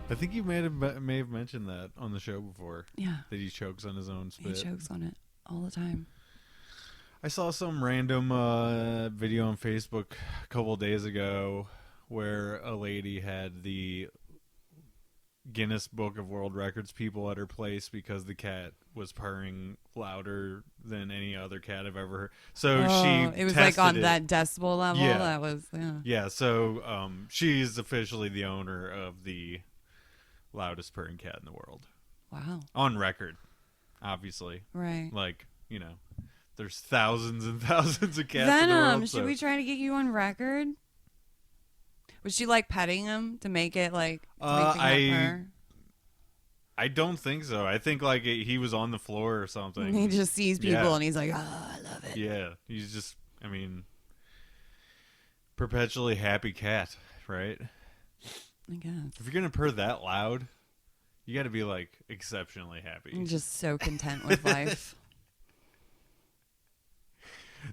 I think you may have mentioned that on the show before. Yeah. That he chokes on his own spit. He chokes on it all the time. I saw some random video on Facebook a couple of days ago where a lady had the Guinness Book of World Records people at her place because the cat was purring louder than any other cat I've ever heard. So it was like on that decibel level. Yeah. That was Yeah. So she's officially the owner of the loudest purring cat in the world. Wow. On record, obviously. Right. Like, you know, there's thousands and thousands of cats in the world. Should we try to get you on record? Was she like petting him to make it like to make the cat purr? I don't think so. I think like he was on the floor or something. He just sees people and he's like, "Oh, I love it." Yeah, he's just, I mean, perpetually happy cat, right? I guess. If you're gonna purr that loud, you got to be like exceptionally happy. I'm just so content with life.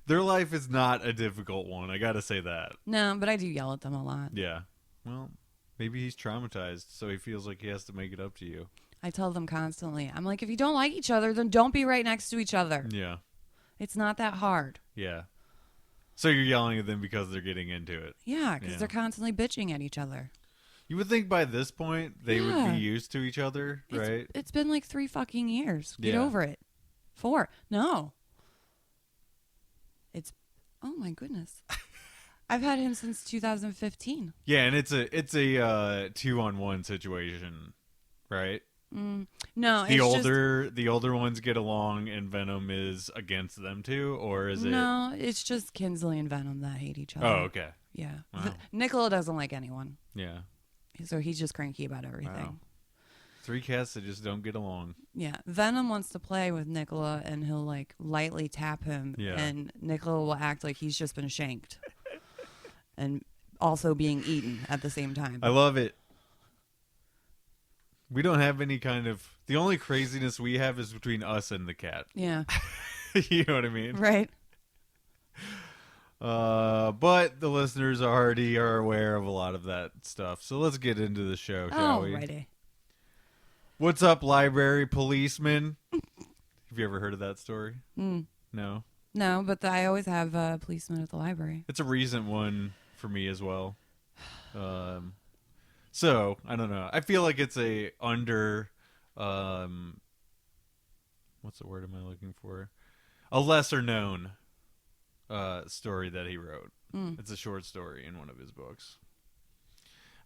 Their life is not a difficult one. I got to say that. No, but I do yell at them a lot. Yeah. Well, maybe he's traumatized, so he feels like he has to make it up to you. I tell them constantly. I'm like, if you don't like each other, then don't be right next to each other. Yeah. It's not that hard. Yeah. So you're yelling at them because they're getting into it. Yeah, because they're constantly bitching at each other. You would think by this point they would be used to each other, right? It's been like 3 fucking years. Get over it. 4. No. Oh my goodness. I've had him since 2015. Yeah, and it's a 2-on-1 situation, right? No, the older ones get along and Venom is against them too, or is it? No, it's just Kinsley and Venom that hate each other. Oh, okay. Yeah. Wow. Nicola doesn't like anyone. Yeah. So he's just cranky about everything. Wow. 3 cats that just don't get along. Yeah. Venom wants to play with Nicola and he'll like lightly tap him and Nicola will act like he's just been shanked. And also being eaten at the same time. I love it. We don't have any kind of... The only craziness we have is between us and the cat. Yeah. You know what I mean? Right. But the listeners already are aware of a lot of that stuff. So let's get into the show, shall we? Alrighty. What's up, library policeman? Have you ever heard of that story? No? No, but I always have a policeman at the library. It's a recent one for me as well. So, I don't know. I feel like it's a under... what's the word am I looking for? A lesser known story that he wrote. It's a short story in one of his books.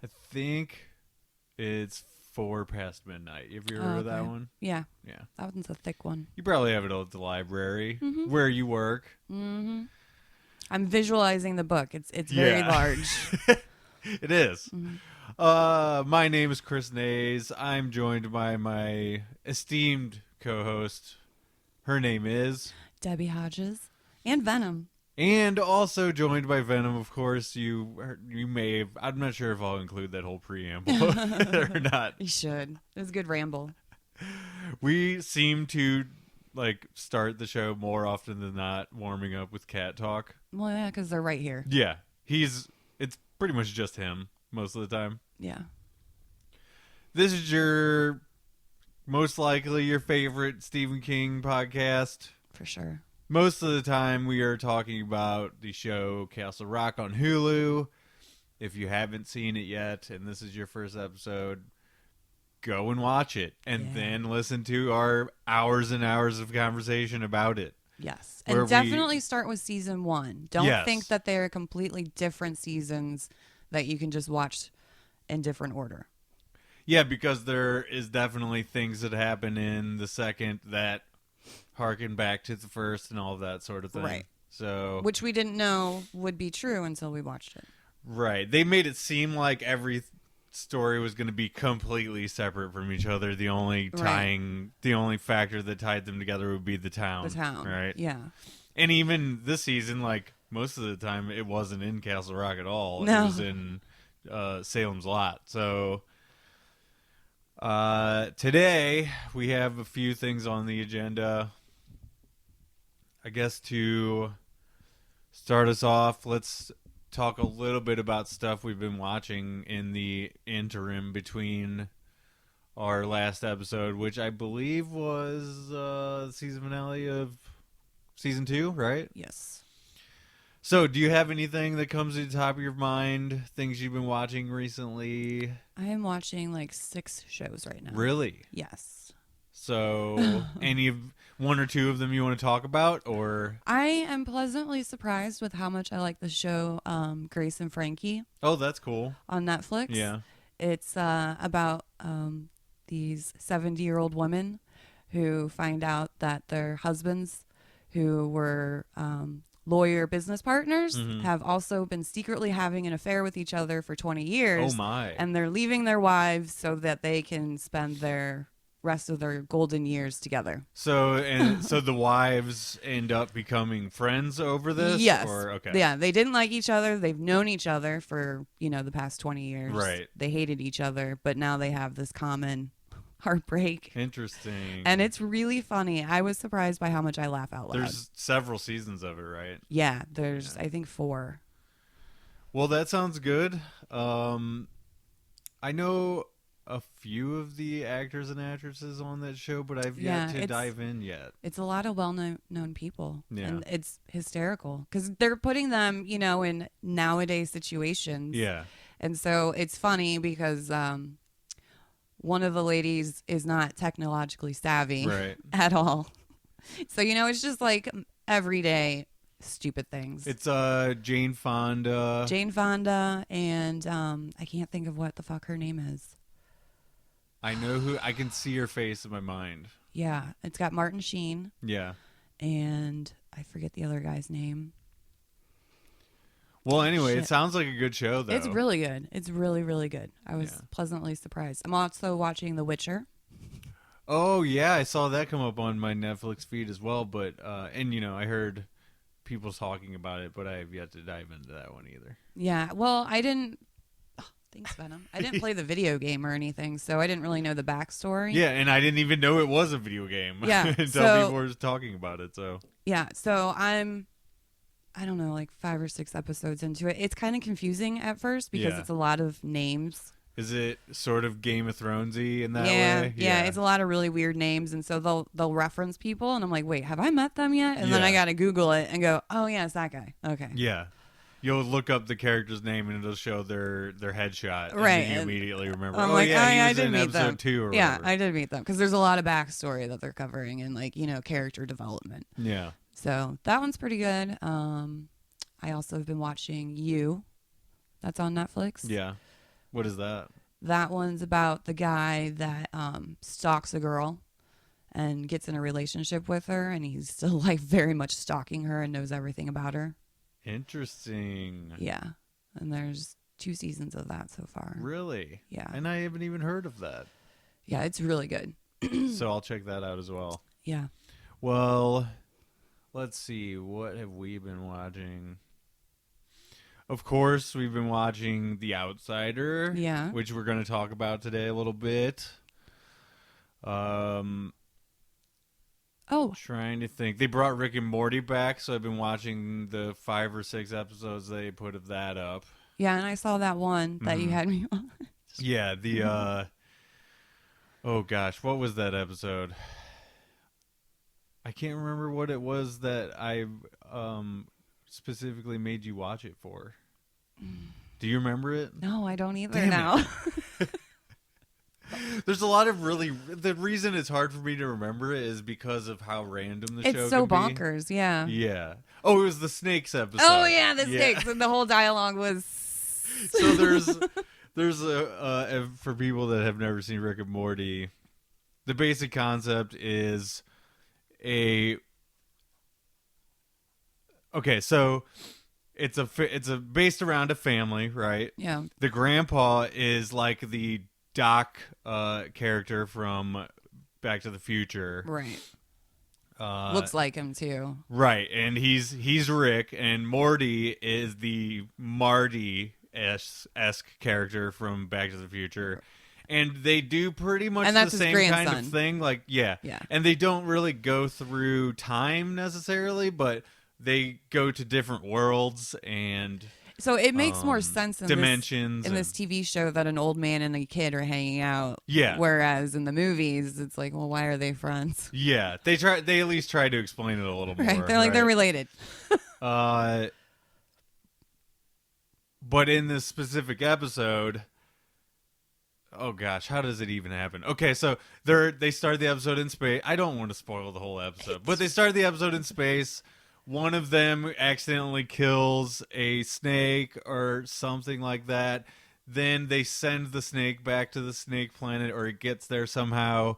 I think it's 4 Past Midnight. Have you ever heard of that one? Yeah. Yeah. That one's a thick one. You probably have it at the library where you work. Mm-hmm. I'm visualizing the book. It's very large. It is. Mm-hmm. My name is Chris Nays. I'm joined by my esteemed co-host. Her name is... Debby Hodges. And Venom. And also joined by Venom, of course. You may have... I'm not sure if I'll include that whole preamble or not. You should. It was a good ramble. We seem to start the show more often than not warming up with cat talk. Well, yeah, because they're right here. Yeah. It's pretty much just him most of the time. Yeah. This is most likely your favorite Stephen King podcast. For sure. Most of the time we are talking about the show Castle Rock on Hulu. If you haven't seen it yet and this is your first episode, go and watch it and then listen to our hours and hours of conversation about it. Yes. And definitely start with season 1. Don't think that they're completely different seasons that you can just watch in different order. Yeah, because there is definitely things that happen in the second that harken back to the first and all of that sort of thing. Right. So, which we didn't know would be true until we watched it. Right. They made it seem like every story was going to be completely separate from each other. The only factor that tied them together would be the town. The town. Right. Yeah. And even this season, most of the time, it wasn't in Castle Rock at all. No. It was in Salem's Lot. So today we have a few things on the agenda. I guess to start us off, let's talk a little bit about stuff we've been watching in the interim between our last episode, which I believe was the season finale of season 2, right? Yes. So, do you have anything that comes to the top of your mind? Things you've been watching recently? I am watching like 6 shows right now. Really? Yes. So, any of one or two of them you want to talk about, or? I am pleasantly surprised with how much I like the show Grace and Frankie. Oh, that's cool. On Netflix. Yeah. It's about these 70-year-old women who find out that their husbands, who were lawyer business partners, have also been secretly having an affair with each other for 20 years. Oh, my. And they're leaving their wives so that they can spend their rest of their golden years together. So the wives end up becoming friends over this? Yes. Or, okay. Yeah, they didn't like each other. They've known each other for, the past 20 years. Right. They hated each other, but now they have this common heartbreak. Interesting. And it's really funny. I was surprised by how much I laugh out loud. There's several seasons of it, right? Yeah, there's I think 4. Well, that sounds good. I know a few of the actors and actresses on that show, but I've yet to dive in yet. It's a lot of well-known people. Yeah. And it's hysterical because they're putting them, in nowadays situations. Yeah. And so it's funny because one of the ladies is not technologically savvy at all. So, it's just like everyday stupid things. It's Jane Fonda. Jane Fonda, and I can't think of what the fuck her name is. I know who. I can see her face in my mind. Yeah, it's got Martin Sheen. Yeah. And I forget the other guy's name. Well, anyway, It sounds like a good show, though. It's really good. It's really, really good. I was pleasantly surprised. I'm also watching The Witcher. Oh, yeah. I saw that come up on my Netflix feed as well. But, I heard people talking about it, but I have yet to dive into that one either. Yeah. Well, I didn't. Thanks, Venom. I didn't play the video game or anything, so I didn't really know the backstory. Yeah, and I didn't even know it was a video game until people were talking about it. So yeah, so I don't know, like 5 or 6 episodes into it. It's kind of confusing at first because it's a lot of names. Is it sort of Game of Thronesy in that way? Yeah, it's a lot of really weird names, and so they'll reference people, and I'm like, wait, have I met them yet? And then I gotta Google it and go, oh yeah, it's that guy. Okay. Yeah. You'll look up the character's name and it'll show their headshot. Right. And you immediately remember, I'm like, he was I did in meet episode them. 2 or yeah, whatever. I did meet them because there's a lot of backstory that they're covering and character development. Yeah. So that one's pretty good. I also have been watching You. That's on Netflix. Yeah. What is that? That one's about the guy that stalks a girl and gets in a relationship with her, and he's still very much stalking her and knows everything about her. Interesting. Yeah. And there's 2 seasons of that so far. Really? Yeah. And I haven't even heard of that. Yeah, it's really good. So I'll check that out as well. Yeah. Well, let's see. What have we been watching? Of course, we've been watching The Outsider. Yeah. Which we're going to talk about today a little bit. Trying to think. They brought Rick and Morty back, so I've been watching the 5 or 6 episodes they put of that up. Yeah, and I saw that one that you had me on. Yeah, the oh gosh, what was that episode? I can't remember what it was that I specifically made you watch it for. Do you remember it? No, I don't either. Damn now. There's a lot of the reason it's hard for me to remember it is because of how random the show It's so can be. bonkers, yeah. Yeah. Oh, it was the snakes episode. Oh yeah, the snakes, and the whole dialogue was. So there's a for people that have never seen Rick and Morty, the basic concept is so it's based around a family, right? Yeah. The grandpa is like the Doc character from Back to the Future. Right. Looks like him too. Right, and he's Rick, and Morty is the Marty-esque character from Back to the Future. And they do pretty much the same kind of thing. Yeah. And they don't really go through time necessarily, but they go to different worlds and... So it makes more sense in dimensions this TV show that an old man and a kid are hanging out. Yeah. Whereas in the movies, it's like, well, why are they friends? Yeah, they at least try to explain it a little more. Right? They're like, they're related. But in this specific episode, oh gosh, how does it even happen? Okay, so they started the episode in space. I don't want to spoil the whole episode, but they started the episode in space. One of them accidentally kills a snake or something like that. Then they send the snake back to the snake planet, or it gets there somehow.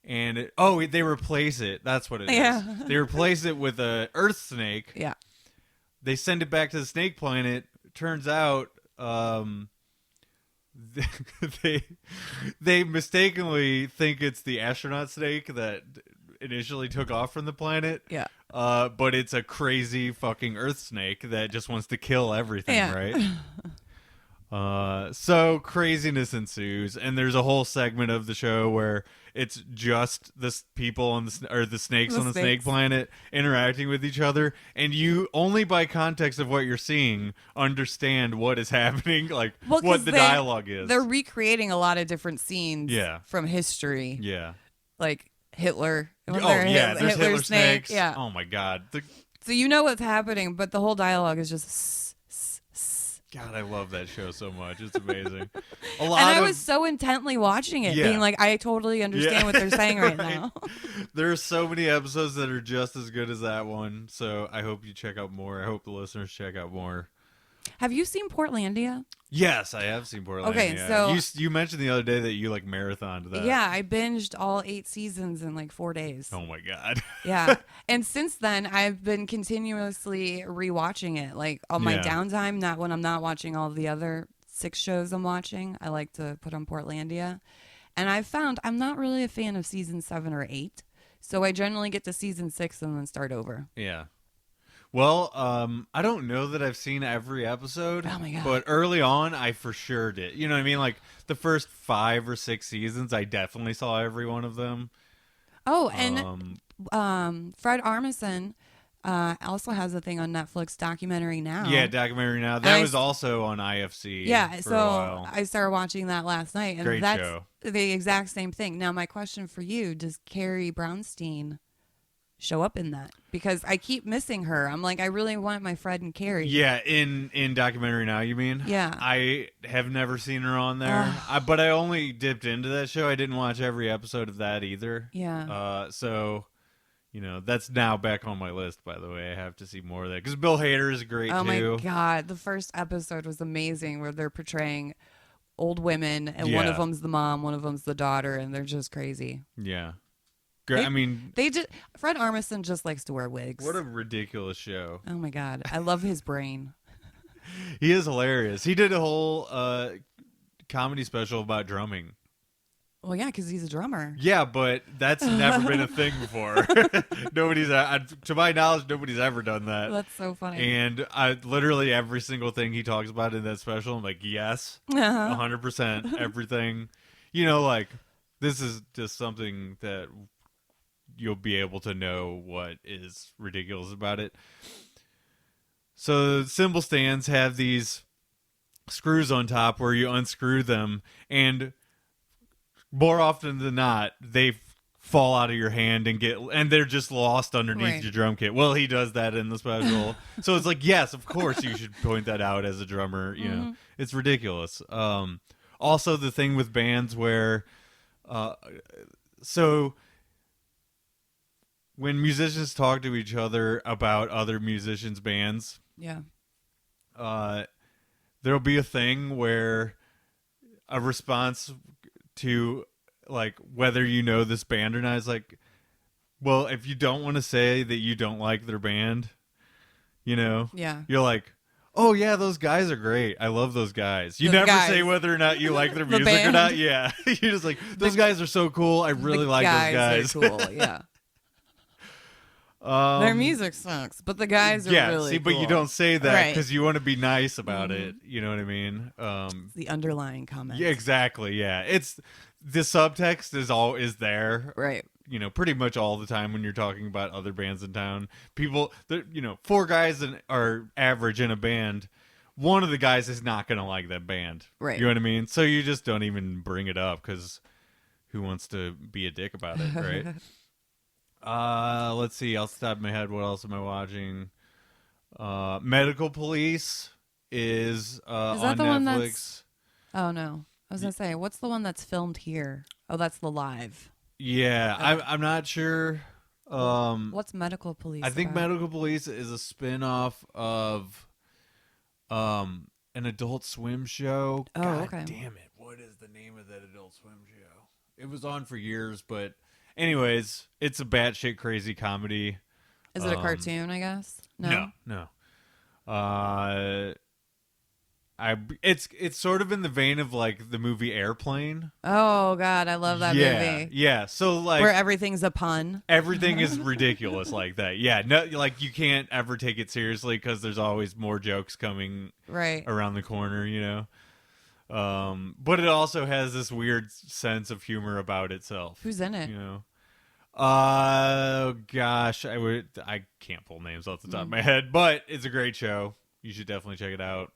And they replace it. That's what it is. Yeah. They replace it with a Earth snake. Yeah. They send it back to the snake planet. Turns out, they mistakenly think it's the astronaut snake that initially took off from the planet. Yeah. But it's a crazy fucking Earth snake that just wants to kill everything, yeah. right? So craziness ensues, and there's a whole segment of the show where it's just the people on the snakes on the snake planet interacting with each other, and you only by context of what you're seeing understand what is happening, like what the dialogue is. They're recreating a lot of different scenes from history. Yeah. Like Hitler. There's Hitler snakes. Yeah. Oh my god. So you know what's happening, but the whole dialogue is just God, I love that show so much. It's amazing. I was so intently watching it, being like, I totally understand what they're saying right now. There are so many episodes that are just as good as that one. So I hope you check out more. I hope the listeners check out more. Have you seen Portlandia? Yes, I have seen Portlandia. Okay, so you mentioned the other day that you like marathoned that. Yeah, I binged all 8 seasons in like 4 days. Oh my god. Yeah, and since then I've been continuously rewatching it, like on my downtime, not when I'm not watching all the other 6 shows I'm watching. I like to put on Portlandia, and I've found I'm not really a fan of season 7 or 8, so I generally get to season 6 and then start over. Yeah. Well, I don't know that I've seen every episode. Oh my god! But early on, I for sure did. You know what I mean? Like the first 5 or 6 seasons, I definitely saw every one of them. Oh, and Fred Armisen also has a thing on Netflix, Documentary Now. Yeah, Documentary Now. That was also on IFC. Yeah, for so a while. I started watching that last night, and Great that's show. The exact same thing. Now, my question for you: does Carrie Brownstein show up in that? Because I keep missing her. I'm like, I really want my Fred and Carrie. Yeah, in Documentary Now, you mean? Yeah. I have never seen her on there, but I only dipped into that show. I didn't watch every episode of that either. Yeah. So, that's now back on my list, by the way. I have to see more of that. Because Bill Hader is great, too. Oh, my God. The first episode was amazing, where they're portraying old women, and one of them's the mom, one of them's the daughter, and they're just crazy. Yeah. Fred Armisen just likes to wear wigs. What a ridiculous show. Oh my god, I love his brain. He is hilarious. He did a whole comedy special about drumming. Well, yeah, because he's a drummer. Yeah, but that's never been a thing before. To my knowledge, nobody's ever done that. That's so funny. And literally every single thing he talks about in that special, I'm like, yes, 100%, everything. This is just something that you'll be able to know what is ridiculous about it. So cymbal stands have these screws on top where you unscrew them, and more often than not, they fall out of your hand and they're just lost underneath your drum kit. Well, he does that in the special. So it's like, yes, of course you should point that out as a drummer. It's ridiculous. Also the thing with bands where, so when musicians talk to each other about other musicians' bands, there'll be a thing where a response to like whether you know this band or not is like, well, if you don't want to say that you don't like their band, you're like, oh yeah, those guys are great. I love those guys. You never say whether or not you like their music or not. Yeah, you're just like, those guys are so cool. I really like those guys. Are cool. Yeah. Their music sucks, but the guys are really cool. But you don't say that because you want to be nice about Mm-hmm. it. You know what I mean? It's the underlying comment. Yeah, exactly. Yeah, it's the subtext is there, right? Pretty much all the time when you're talking about other bands in town. People, 4 guys are average in a band. one of the guys is not going to like that band. Right. You know what I mean? So you just don't even bring it up because who wants to be a dick about it, right? Let's see. Off the top of my head, what else am I watching? Medical Police is that on the one Netflix. Oh, no. I was going to say, what's the one that's filmed here? Oh, that's the live. Yeah, Okay. I'm not sure. What's Medical Police I think about? Medical Police is a spin-off of an Adult Swim show. Oh, God okay. damn it. What is the name of that Adult Swim show? It was on for years, but anyways, it's a batshit crazy comedy. Is it a cartoon, I guess? No. It's sort of in the vein of like the movie Airplane. Oh, God. I love that movie. Yeah. So like Where everything's a pun. everything is ridiculous like that. Yeah. No, like you can't ever take it seriously because there's always more jokes coming Right. around the corner, you know. But it also has this weird sense of humor about itself. Who's in it? You know. Gosh, I can't pull names off the top of my head, but it's a great show. You should definitely check it out.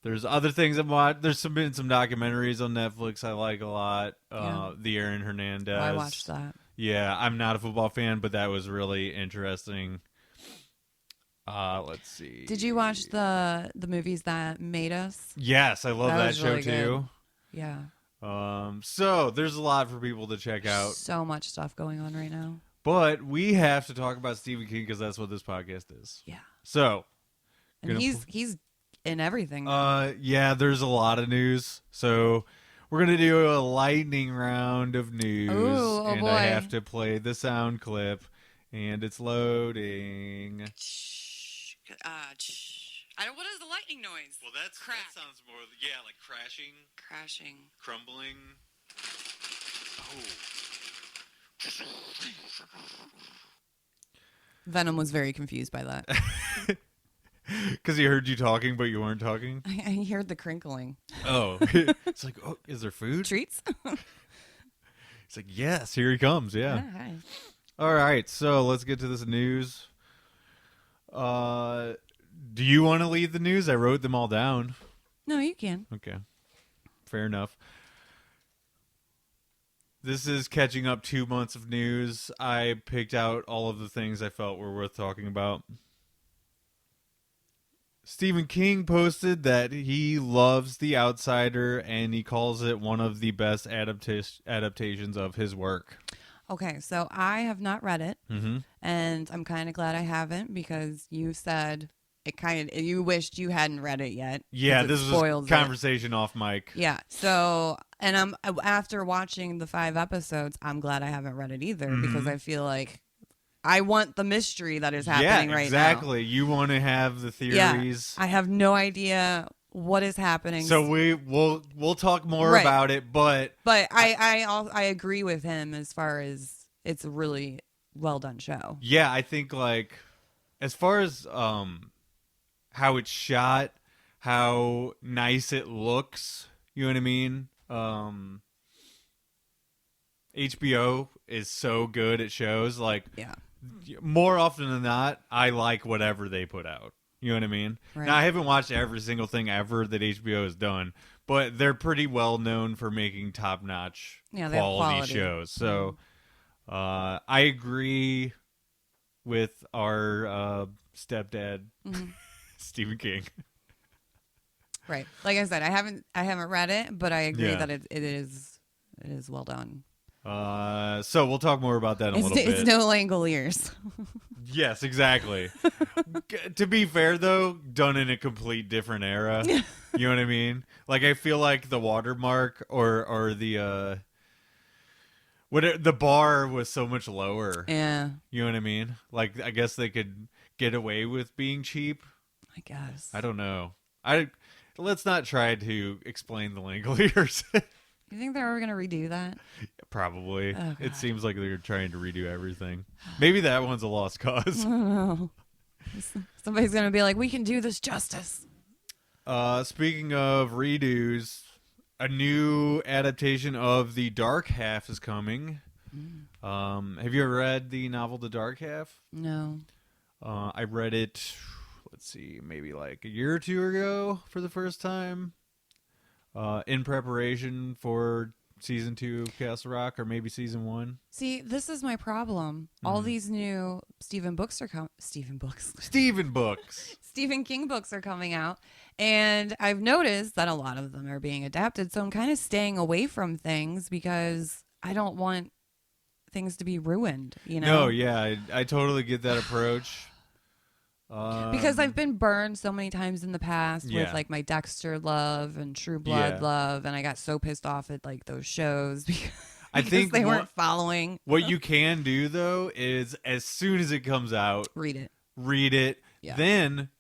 There's other things I've watched. There's been some documentaries on Netflix I like a lot. The Aaron Hernandez. I watched that. Yeah, I'm not a football fan, but that was really interesting. Let's see. Did you watch the movies that made us? Yes, I love that show really too. Yeah. So there's a lot for people to check out. So much stuff going on right now. But we have to talk about Stephen King because that's what this podcast is. Yeah. So, and he's in everything. Yeah, there's a lot of news. So we're gonna do a lightning round of news, and boy. I have to play the sound clip, and it's loading. What is the lightning noise? Well, that sounds more like crashing, crumbling. Venom was very confused by that. Because he heard you talking, but you weren't talking. I heard the crinkling. Oh, it's like, oh, is there food? Treats? It's like, yes, here he comes. Yeah. Hi. All right, so let's get to this news. Do you want to lead the news? I wrote them all down. No, you can. Okay. Fair enough. This is catching up 2 months of news. I picked out all of the things I felt were worth talking about. Stephen King posted that he loves The Outsider and he calls it one of the best adaptations of his work. Okay, so I have not read it, and I'm kind of glad I haven't because you said you wished you hadn't read it yet. Yeah, this was conversation off mic. Yeah, so, and after watching the 5 episodes, I'm glad I haven't read it either because I feel like I want the mystery that is happening right now. Yeah, exactly. You want to have the theories. Yeah, I have no idea what is happening. So we'll talk more about it, but I agree with him as far as it's a really well done show. Yeah, I think like as far as how it's shot, how nice it looks, you know what I mean? HBO is so good at shows. Like, more often than not, I like whatever they put out. You know what I mean? Right. Now, I haven't watched every single thing ever that HBO has done, but they're pretty well known for making top-notch quality shows. So, I agree with our stepdad, Stephen King. Right. Like I said, I haven't read it, but I agree that it is well done. So we'll talk more about that in a little bit. It's no Langoliers. Yes, exactly. To be fair, though, done in a complete different era. You know what I mean? Like, I feel like the watermark or the the bar was so much lower. Yeah. You know what I mean? Like, I guess they could get away with being cheap. I guess. I don't know. Let's not try to explain the Langoliers. You think they're ever going to redo that? Probably. Oh, it seems like they're trying to redo everything. Maybe that one's a lost cause. I don't know. Somebody's going to be like, we can do this justice. Speaking of redos, a new adaptation of The Dark Half is coming. Have you ever read the novel The Dark Half? No. I read it, let's see, maybe like a year or two ago for the first time, in preparation for season 2 of Castle Rock, or maybe season 1. See, this is my problem. All these new Stephen King books are coming out, and I've noticed that a lot of them are being adapted. So I'm kind of staying away from things because I don't want things to be ruined. No, yeah, I totally get that approach. Because I've been burned so many times in the past with like my Dexter love and True Blood love, and I got so pissed off at like those shows because I think they weren't following. What you can do though is, as soon as it comes out, read it. Yeah. Then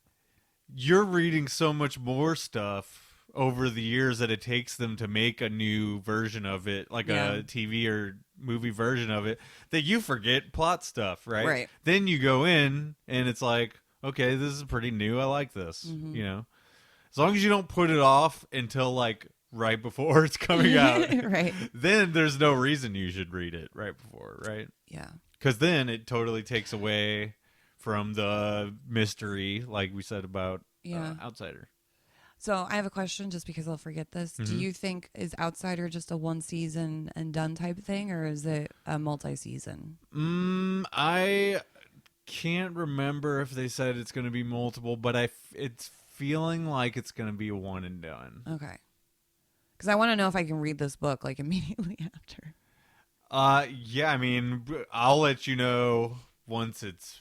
you're reading so much more stuff over the years that it takes them to make a new version of it, like a TV or movie version of it, that you forget plot stuff, right? Right. Then you go in and it's like, okay, this is pretty new. I like this. As long as you don't put it off until like right before it's coming out, right? Then there's no reason you should read it right before, right? Yeah. Because then it totally takes away from the mystery, like we said about Outsider. So I have a question, just because I'll forget this. Do you think is Outsider just a one season and done type thing, or is it a multi-season? I can't remember if they said it's going to be multiple, but it's feeling like it's going to be a one and done. Okay. Because I want to know if I can read this book like immediately after. Yeah, I mean, I'll let you know once it's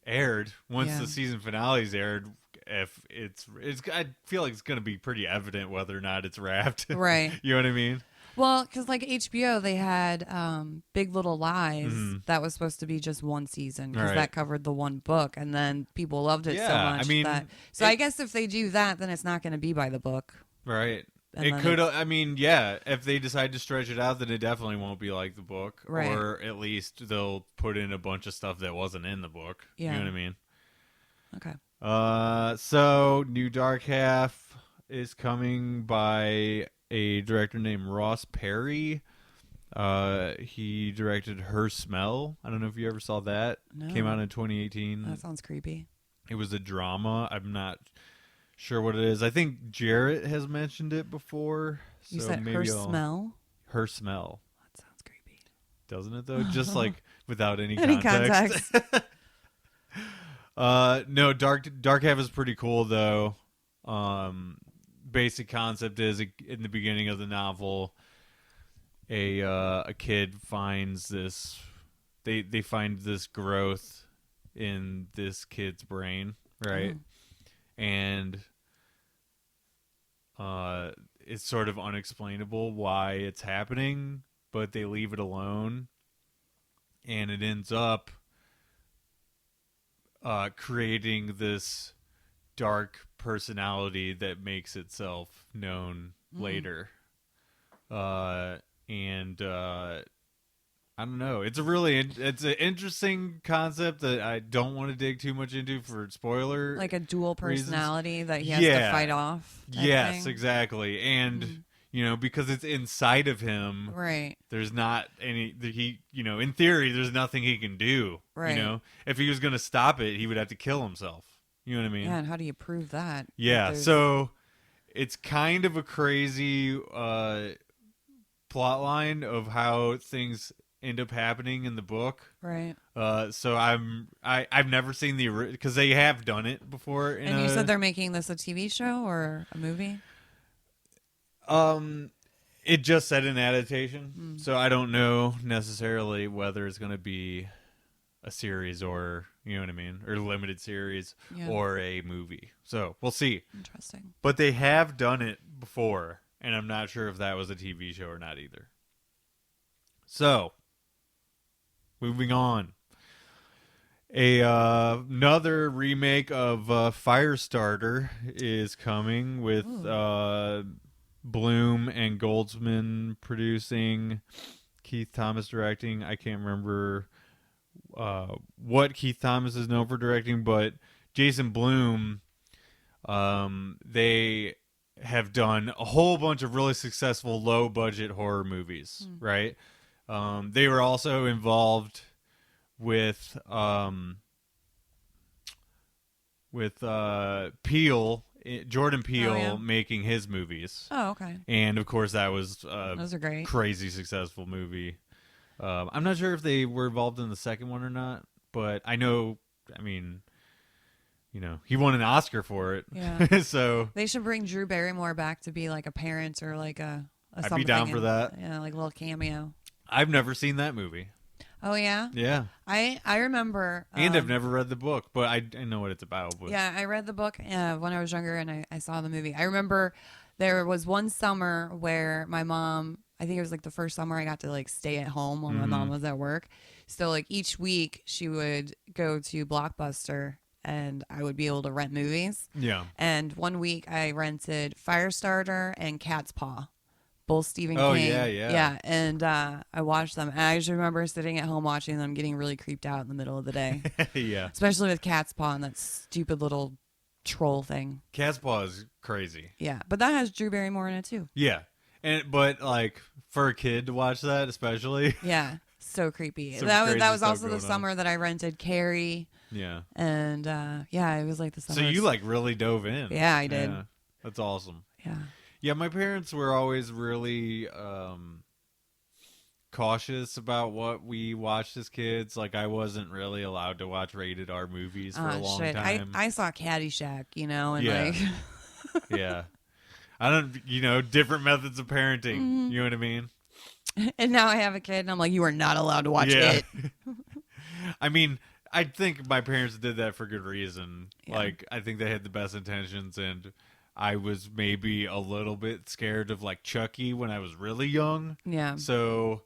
aired, once the season finale's aired. If it's, I feel like it's going to be pretty evident whether or not it's wrapped. Right. You know what I mean? Well, because like HBO, they had Big Little Lies that was supposed to be just one season because that covered the one book, and then people loved it so much. I mean, I guess if they do that, then it's not going to be by the book. Right. It could. I mean, yeah. If they decide to stretch it out, then it definitely won't be like the book, right? Or at least they'll put in a bunch of stuff that wasn't in the book. Yeah. You know what I mean? Okay. So New Dark Half is coming by a director named Ross Perry. He directed Her Smell. I don't know if you ever saw that. No. Came out in 2018. That sounds creepy. It was a drama. I'm not sure what it is. I think Jarrett has mentioned it before. You said Her Smell? Her Smell. That sounds creepy. Doesn't it, though? Just like without any context. No, Dark Half is pretty cool, though. Basic concept is, in the beginning of the novel, a kid finds this. They find this growth in this kid's brain, right? And it's sort of unexplainable why it's happening, but they leave it alone, and it ends up creating this dark personality that makes itself known later. And I don't know. It's an interesting concept that I don't want to dig too much into for spoiler. Like a dual personality reasons. That he has to fight off. Yes, exactly. And because it's inside of him, right? There's not any. In theory, there's nothing he can do. Right. If he was going to stop it, he would have to kill himself. You know what I mean? Yeah, and how do you prove that? Yeah, so it's kind of a crazy plot line of how things end up happening in the book. Right. So I've never seen because they have done it before. And you said they're making this a TV show or a movie? It just said an adaptation, so I don't know necessarily whether it's going to be a series or, you know what I mean, or a limited series or a movie. So we'll see. Interesting. But they have done it before, and I'm not sure if that was a TV show or not either. So, moving on. Another remake of Firestarter is coming with Bloom and Goldsman producing, Keith Thomas directing. I can't remember what Keith Thomas is known for directing, but Jason Bloom, they have done a whole bunch of really successful low-budget horror movies, right? They were also involved with with Peele, Jordan Peele, Oh, yeah. making his movies. Oh, okay. And of course, that was Those are great. crazy successful movie. I'm not sure if they were involved in the second one or not, but I know. I mean, he won an Oscar for it. Yeah. So They should bring Drew Barrymore back to be like a parent or like a I'd something be down for that. Yeah, like a little cameo. I've never seen that movie. Oh yeah. Yeah, I remember. and I've never read the book, but I know what it's about. But. Yeah, I read the book when I was younger, and I saw the movie. I remember there was one summer where my mom, I think it was like the first summer I got to like stay at home while my mom was at work. So like each week she would go to Blockbuster and I would be able to rent movies. Yeah. And one week I rented Firestarter and Cat's Paw, both Stephen King. Oh, yeah. Yeah, and I watched them. And I just remember sitting at home watching them, getting really creeped out in the middle of the day. Yeah. Especially with Cat's Paw and that stupid little troll thing. Cat's Paw is crazy. Yeah, but that has Drew Barrymore in it too. Yeah. But like for a kid to watch that especially. Yeah, so creepy. Some that crazy was stuff also the going summer that I rented Carrie. Yeah. And yeah, it was like the summer. So you like really dove in. Yeah, I did. Yeah. That's awesome. Yeah. Yeah, my parents were always really cautious about what we watched as kids. Like I wasn't really allowed to watch rated R movies for a long time. I saw Caddyshack, and Yeah. like Yeah. I don't, different methods of parenting. You know what I mean? and now I have a kid and I'm like, you are not allowed to watch it. I mean, I think my parents did that for good reason. Yeah. Like, I think they had the best intentions, and I was maybe a little bit scared of like Chucky when I was really young. Yeah. So,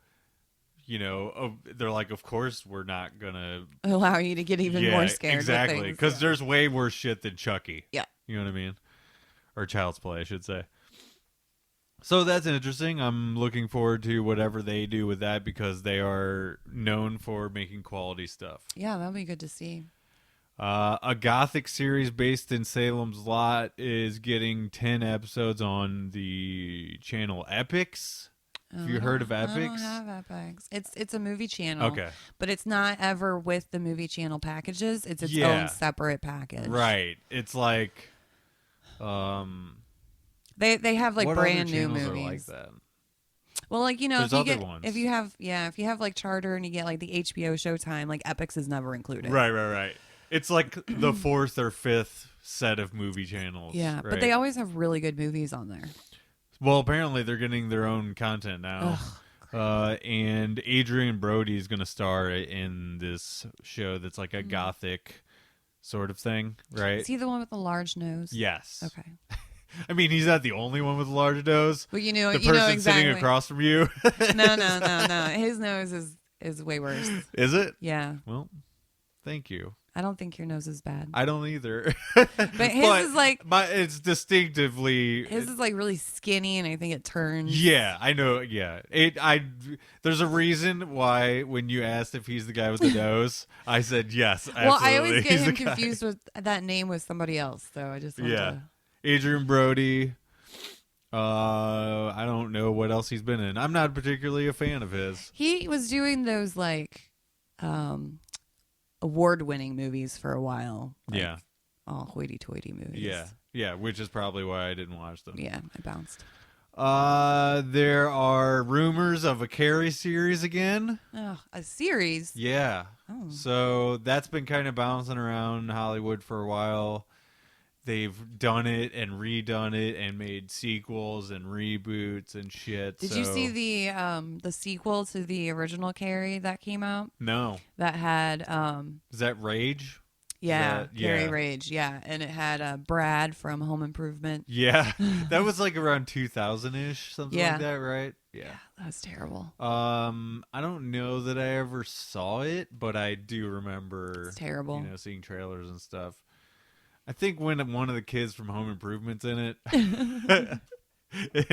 they're like, of course we're not gonna Allow you to get even more scared. Exactly, because there's way worse shit than Chucky. Yeah. You know what I mean? Or Child's Play, I should say. So that's interesting. I'm looking forward to whatever they do with that because they are known for making quality stuff. Yeah, that'll be good to see. A Gothic series based in Salem's Lot is getting 10 episodes on the channel Epix. Have you heard of Epix? I don't have Epix. It's a movie channel. Okay. But it's not ever with the movie channel packages. It's its own separate package. Right. It's like they have like what brand other new channels movies. are like that? Well, like There's if you other get ones. if you have like Charter and you get like the HBO Showtime, like Epix is never included. Right. It's like the fourth or fifth set of movie channels. Yeah, right? but they always have really good movies on there. Well, apparently they're getting their own content now. And Adrian Brody is going to star in this show that's like a gothic sort of thing, right? Is he the one with the large nose? Yes. Okay. I mean, he's not the only one with a large nose. Well, The you person know exactly. sitting across from you. No. His nose is way worse. Is it? Yeah. Well, thank you. I don't think your nose is bad. I don't either. But his is like it's distinctively. his is like really skinny, and I think it turns. Yeah, I know. Yeah, there's a reason why when you asked if he's the guy with the nose, I said yes. Absolutely. Well, I always get He's him the guy. confused with that name with somebody else, so I just want to... Adrian Brody. I don't know what else he's been in. I'm not particularly a fan of his. He was doing those like award-winning movies for a while. Like, Yeah. all hoity-toity movies. Yeah, which is probably why I didn't watch them. Yeah, I bounced. There are rumors of a Carrie series again. Oh, a series? Yeah. Oh. So that's been kind of bouncing around Hollywood for a while. They've done it and redone it and made sequels and reboots and shit. Did you see the sequel to the original Carrie that came out? No. That had Is that Rage? Carrie yeah. Rage, yeah, and it had Brad from Home Improvement. Yeah. That was like around 2000-ish, something Yeah. like that, right? Yeah. That was terrible. I don't know that I ever saw it, but I do remember It's terrible. seeing trailers and stuff. I think when one of the kids from Home Improvement's in it, and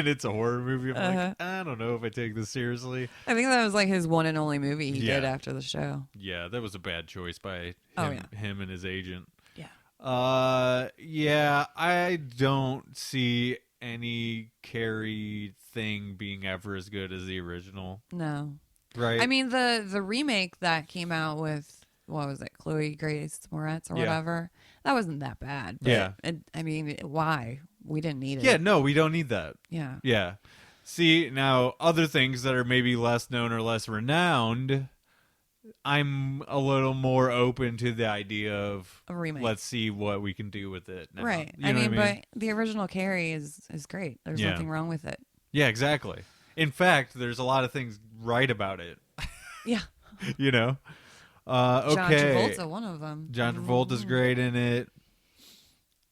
it's a horror movie, I'm like, I don't know if I take this seriously. I think that was like his one and only movie he Yeah. did after the show. Yeah, that was a bad choice by Oh, him and his agent. Yeah. Yeah, I don't see any Carrie thing being ever as good as the original. No. Right? I mean, the remake that came out with, what was it, Chloe Grace Moretz or Yeah. whatever, that wasn't that bad. But Yeah. I mean, why? We didn't need it. Yeah, no, we don't need that. Yeah. Yeah. See, now, other things that are maybe less known or less renowned, I'm a little more open to the idea of A remake. let's see what we can do with it now. Right. You know what I mean? But the original Carrie is great. There's Yeah. nothing wrong with it. Yeah, exactly. In fact, there's a lot of things right about it. Yeah. You know? John Okay. Travolta, one of them. John Travolta's great in it.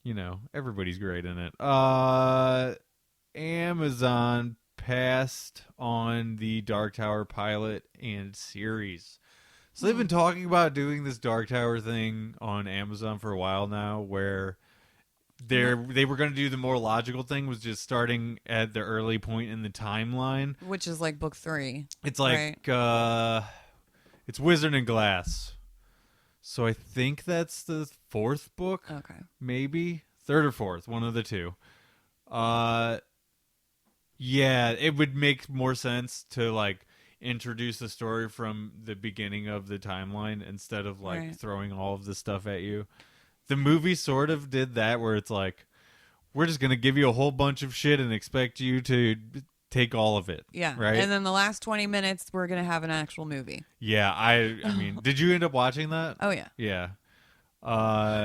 You know, everybody's great in it. Amazon passed on the Dark Tower pilot and series. So they've been talking about doing this Dark Tower thing on Amazon for a while now, where they were going to do the more logical thing, was just starting at the early point in the timeline. Which is like book 3. It's like it's Wizard and Glass. So I think that's the 4th book. Okay. Maybe 3rd or 4th, one of the two. Yeah, it would make more sense to like introduce the story from the beginning of the timeline instead of like throwing all of the stuff at you. The movie sort of did that, where it's like, we're just gonna give you a whole bunch of shit and expect you to take all of it. Yeah. Right. And then the last 20 minutes, we're going to have an actual movie. Yeah. I mean, did you end up watching that? Oh, yeah. Yeah.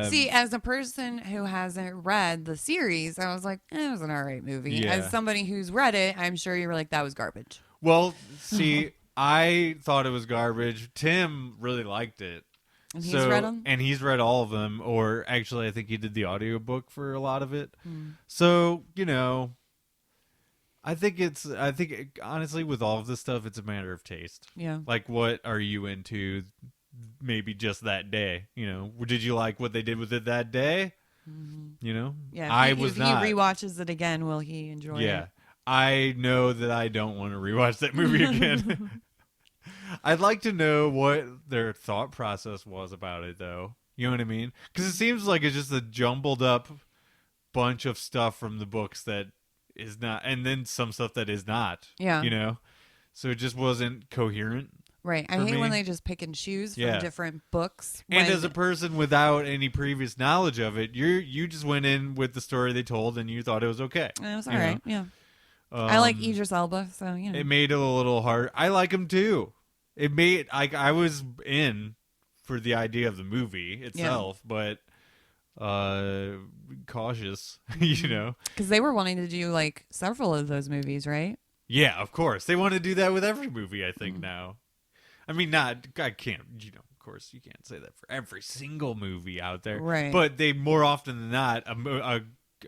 See, as a person who hasn't read the series, I was like, it was an all right movie. Yeah. As somebody who's read it, I'm sure you were like, that was garbage. Well, see, I thought it was garbage. Tim really liked it. And he's read them? And he's read all of them, or actually I think he did the audiobook for a lot of it. So, you know, I think honestly with all of this stuff, it's a matter of taste. Yeah. Like, what are you into maybe just that day? You know, did you like what they did with it that day? You know? Yeah. If he rewatches it again, will he enjoy it? Yeah. I know that I don't want to rewatch that movie again. I'd like to know what their thought process was about it, though. You know what I mean? Because it seems like it's just a jumbled up bunch of stuff from the books that is not, and then some stuff that is not. Yeah. You know? So it just wasn't coherent. Right. I hate when they just pick and choose from different books. And as a person without any previous knowledge of it, you just went in with the story they told and you thought it was okay. It was all right. Yeah. I like Idris Elba, so, you know. It made it a little hard. I like him, too. It made, I was in for the idea of the movie itself, but cautious, you know. Because they were wanting to do, like, several of those movies, right? Yeah, of course. They want to do that with every movie, I think, now. I mean, I can't, you know, of course, you can't say that for every single movie out there. Right. But they, more often than not,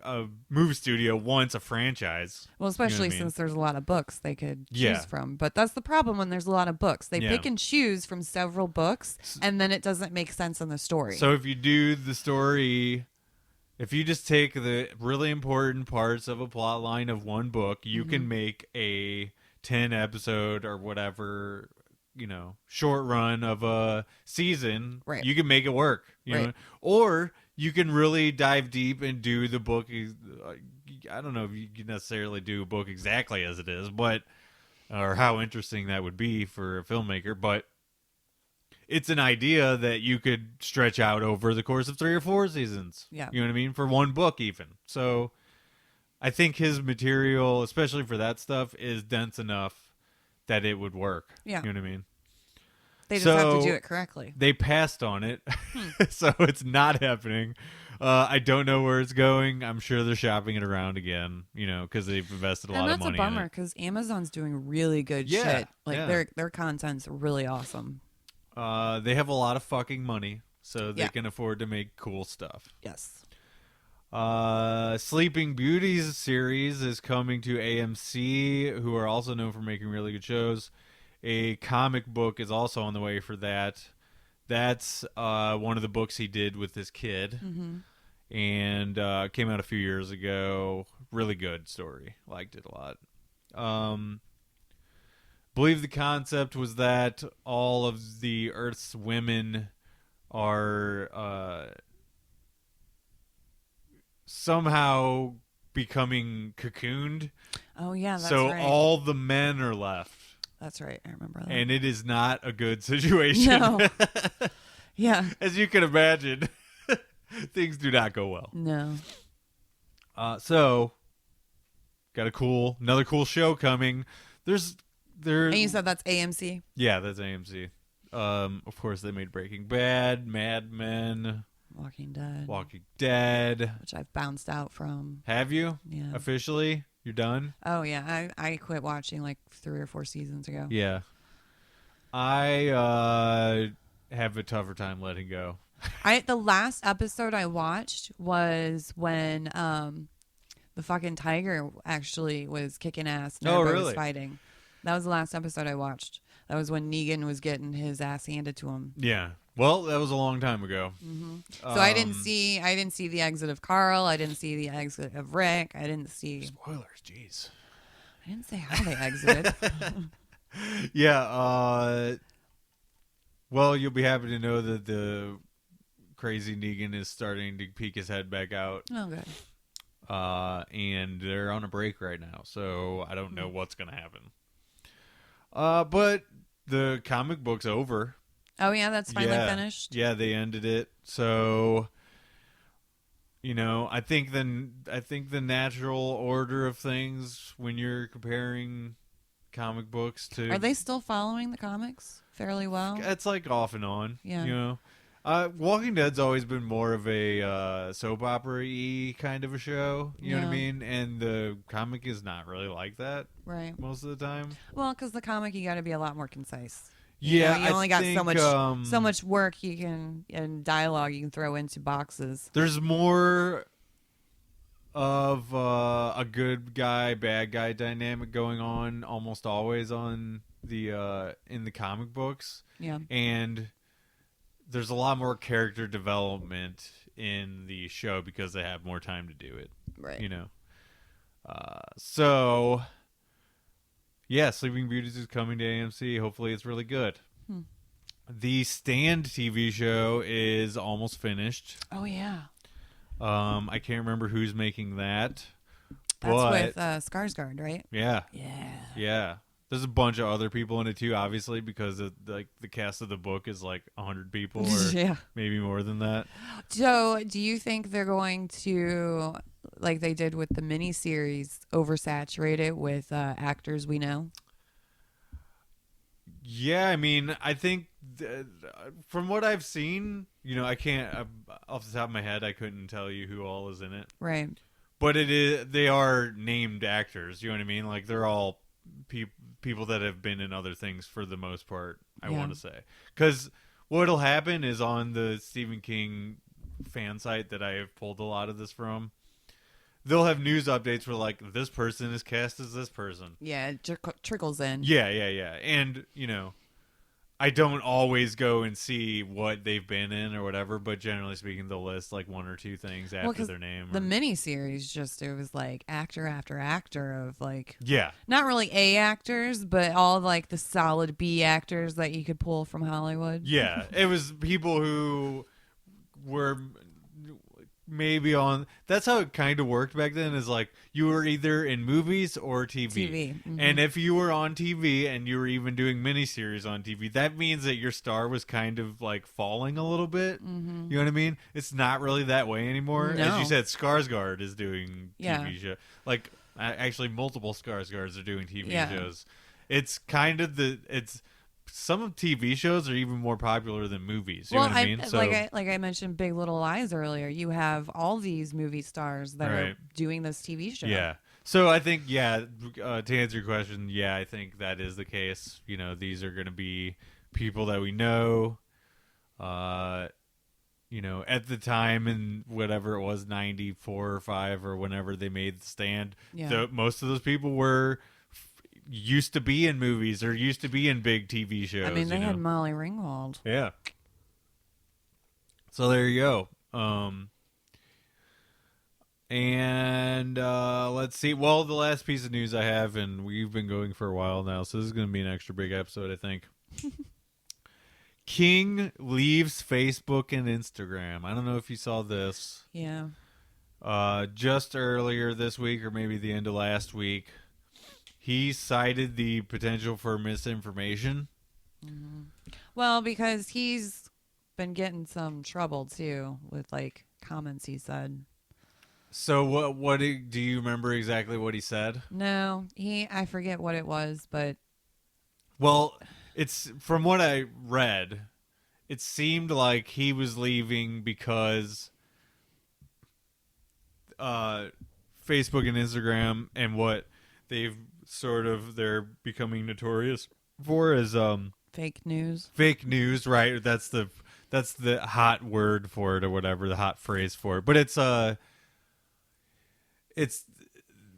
a movie studio wants a franchise. Well, especially you know what I mean? since there's a lot of books they could choose from. But that's the problem when there's a lot of books. They pick and choose from several books, and then it doesn't make sense in the story. So if you do the story, if you just take the really important parts of a plot line of one book, you can make a 10 episode or whatever, you know, short run of a season. Right. You can make it work, you know, or you can really dive deep and do the book. I don't know if you can necessarily do a book exactly as it is, but or how interesting that would be for a filmmaker. But it's an idea that you could stretch out over the course of 3 or 4 seasons. Yeah. You know what I mean? For one book, even. So I think his material, especially for that stuff, is dense enough that it would work. Yeah. You know what I mean? They just have to do it correctly. They passed on it, so it's not happening. I don't know where it's going. I'm sure they're shopping it around again, you know, because they've invested a lot of money in it. And that's a bummer, because Amazon's doing really good shit. Like, their content's really awesome. They have a lot of fucking money, so they can afford to make cool stuff. Yes. Sleeping Beauties series is coming to AMC, who are also known for making really good shows. A comic book is also on the way for that. That's one of the books he did with his kid, and came out a few years ago. Really good story. Liked it a lot. Believe the concept was that all of the Earth's women are somehow becoming cocooned. Oh, yeah, that's so right. all the men are left. That's right. I remember that. And it is not a good situation. No. Yeah. As you can imagine. Things do not go well. No. So got another cool show coming. And you said that's AMC? Yeah, that's AMC. Of course, they made Breaking Bad, Mad Men, Walking Dead. Which I've bounced out from. Have you? Yeah. Officially? You're done? Oh, yeah. I quit watching like 3 or 4 seasons ago. Yeah. I have a tougher time letting go. The last episode I watched was when the fucking tiger actually was kicking ass and everybody was fighting. That was the last episode I watched. That was when Negan was getting his ass handed to him. Yeah. Well, that was a long time ago. Mm-hmm. So I didn't see the exit of Carl. I didn't see the exit of Rick. I didn't see spoilers. Jeez. I didn't say how they exited. Yeah. Well, you'll be happy to know that the crazy Negan is starting to peek his head back out. Oh, good. And they're on a break right now, so I don't know what's going to happen. But the comic book's over. Oh, yeah, that's finally finished? Yeah, they ended it. So, I think the natural order of things when you're comparing comic books to... Are they still following the comics fairly well? It's like off and on. Yeah. Walking Dead's always been more of a soap opera-y kind of a show. You know what I mean? And the comic is not really like that. Right. Most of the time. Well, because the comic, you got to be a lot more concise. Yeah, you only got so much work you can and dialogue you can throw into boxes. There's more of a good guy, bad guy dynamic going on almost always on the in the comic books. Yeah, and there's a lot more character development in the show because they have more time to do it. Right. So. Yeah, Sleeping Beauties is coming to AMC. Hopefully it's really good. The Stand TV show is almost finished. Oh, yeah. I can't remember who's making that. That's with Skarsgård, right? Yeah. Yeah. There's a bunch of other people in it too, obviously, because the cast of the book is like 100 people or maybe more than that. So do you think they're going to... like they did with the miniseries, oversaturate it with actors we know? Yeah, I mean, I think from what I've seen, I can't off the top of my head, I couldn't tell you who all is in it. Right. But they are named actors. You know what I mean? Like they're all people that have been in other things for the most part. I want to say, because what'll happen is on the Stephen King fan site that I have pulled a lot of this from. They'll have news updates where, like, this person is cast as this person. Yeah, it trickles in. Yeah. And, I don't always go and see what they've been in or whatever, but generally speaking, they'll list, like, 1 or 2 things after their name. The miniseries it was, like, actor after actor of, like... Yeah. Not really A actors, but all, like, the solid B actors that you could pull from Hollywood. Yeah. It was people who were... maybe on that's how it kind of worked back then, is like you were either in movies or TV. Mm-hmm. And if you were on TV and you were even doing miniseries on TV, that means that your star was kind of like falling a little bit. Mm-hmm. You know what I mean? It's not really that way anymore. No. As you said, Skarsgård is doing TV show. Like actually multiple Skarsgårds are doing TV shows. It's kind of some TV shows are even more popular than movies. You know what I mean? So, like I mentioned Big Little Lies earlier, you have all these movie stars that are doing this TV show. Yeah. So I think, to answer your question, I think that is the case. These are going to be people that we know. At the time in whatever it was, 94 or 5 or whenever they made The Stand, most of those people used to be in movies or used to be in big TV shows. I mean, they had Molly Ringwald. Yeah. So there you go. And let's see. Well, the last piece of news I have, and we've been going for a while now, so this is going to be an extra big episode, I think. King leaves Facebook and Instagram. I don't know if you saw this. Yeah. Just earlier this week, or maybe the end of last week, he cited the potential for misinformation. Mm-hmm. Well, because he's been getting some trouble too with like comments he said. So what do you remember exactly what he said? No, I forget what it was, but Well, it's from what I read, it seemed like he was leaving because Facebook and Instagram and what they're becoming notorious for is fake news. fake news, right? That's the hot word for it or whatever, the hot phrase for it. But it's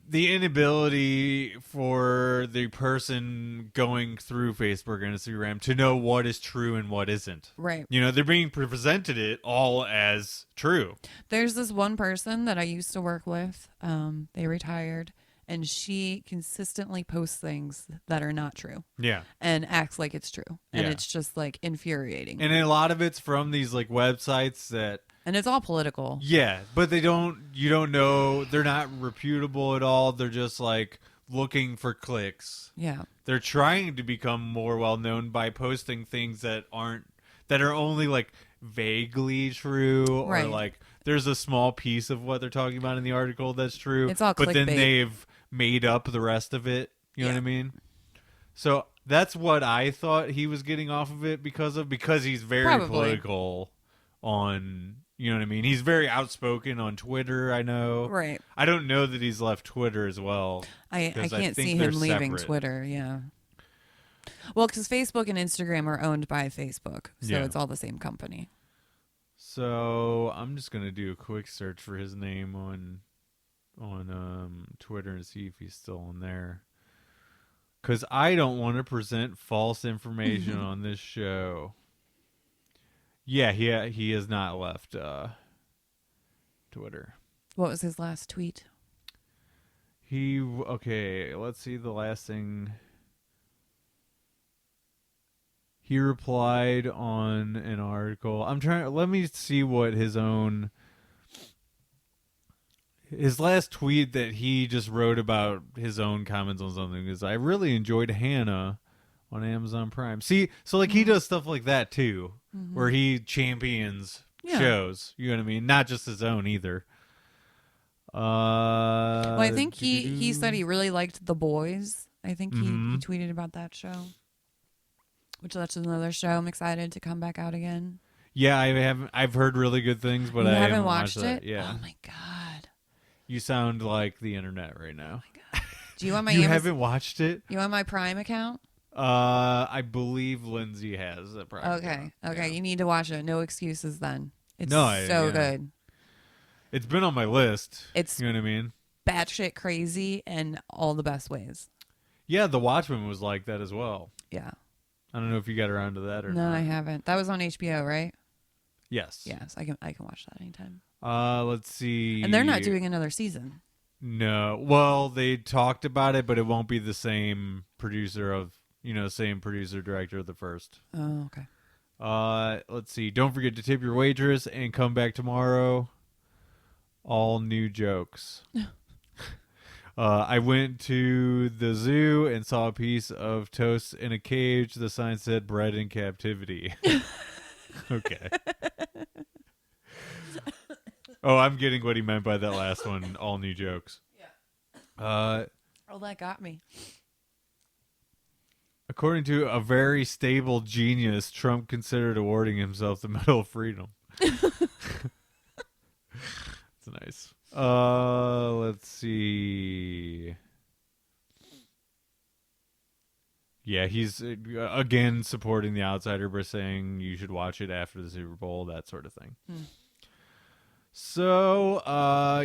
the inability for the person going through Facebook and Instagram to know what is true and what isn't. Right. You know, they're being presented it all as true. There's this one person that I used to work with. They retired, and she consistently posts things that are not true. Yeah. And acts like it's true. And Yeah. it's just like infuriating. And a lot of it's from these like websites that And it's all political. yeah, but you don't know, they're not reputable at all. They're just like looking for clicks. Yeah. They're trying to become more well known by posting things that are only like vaguely true or Right. like there's a small piece of what they're talking about in the article that's true. It's all but then clickbait. they've made up the rest of it. You know Yeah. what I mean? So that's what I thought he was getting off of it because he's very Probably. political on, you know what I mean? He's very outspoken on Twitter, I know. Right. I don't know that he's left Twitter as well. I 'cause can't think see they're him leaving separate. Twitter. Yeah. Well, because Facebook and Instagram are owned by Facebook. So Yeah. it's all the same company. So I'm just gonna do a quick search for his name on Twitter and see if he's still on there. Because I don't want to present false information on this show. Yeah, he has not left Twitter. What was his last tweet? Okay, let's see the last thing. He replied on an article. Let me see what his last tweet that he just wrote about his own comments on something is, I really enjoyed Hannah on Amazon Prime. See, so like he does stuff like that too, where he champions shows. You know what I mean? Not just his own either. Well, I think he said he really liked The Boys. I think he tweeted about that show. Which that's another show I'm excited to come back out again. Yeah, I've heard really good things, but I haven't watched it. That. Yeah. Oh my god. You sound like the internet right now. Do you want my You haven't watched it? You want my Prime account? I believe Lindsay has a Prime account. Okay. Yeah. You need to watch it. No excuses then. It's No, so yeah. good. It's been on my list. It's you know what I mean? batshit crazy in all the best ways. Yeah, The Watchmen was like that as well. Yeah. I don't know if you got around to that or No, not. I haven't. That was on HBO, right? Yes. Yes, I can watch that anytime. Let's see. And they're not doing another season. No. Well, they talked about it, but it won't be the same producer director of the first. Oh, okay. Let's see. Don't forget to tip your waitress and come back tomorrow. All new jokes. I went to the zoo and saw a piece of toast in a cage. The sign said "bred in captivity." Okay. Oh, I'm getting what he meant by that last one. All new jokes. Yeah. That got me. According to a very stable genius, Trump considered awarding himself the Medal of Freedom. That's nice. Let's see. Yeah, he's again supporting The Outsider by saying you should watch it after the Super Bowl, that sort of thing. So,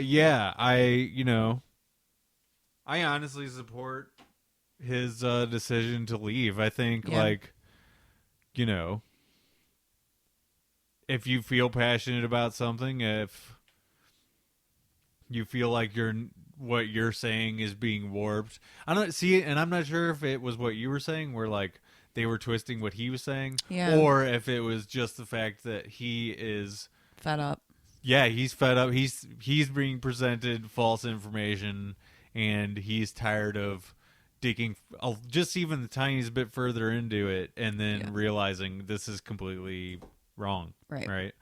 yeah, I honestly support his decision to leave. I think, if you feel passionate about something, if you feel like what you're saying is being warped, and I'm not sure if it was what you were saying, where like they were twisting what he was saying, or if it was just the fact that he is fed up. Yeah, he's fed up. He's being presented false information, and he's tired of digging just even the tiniest bit further into it, and then realizing this is completely wrong. Right. Right.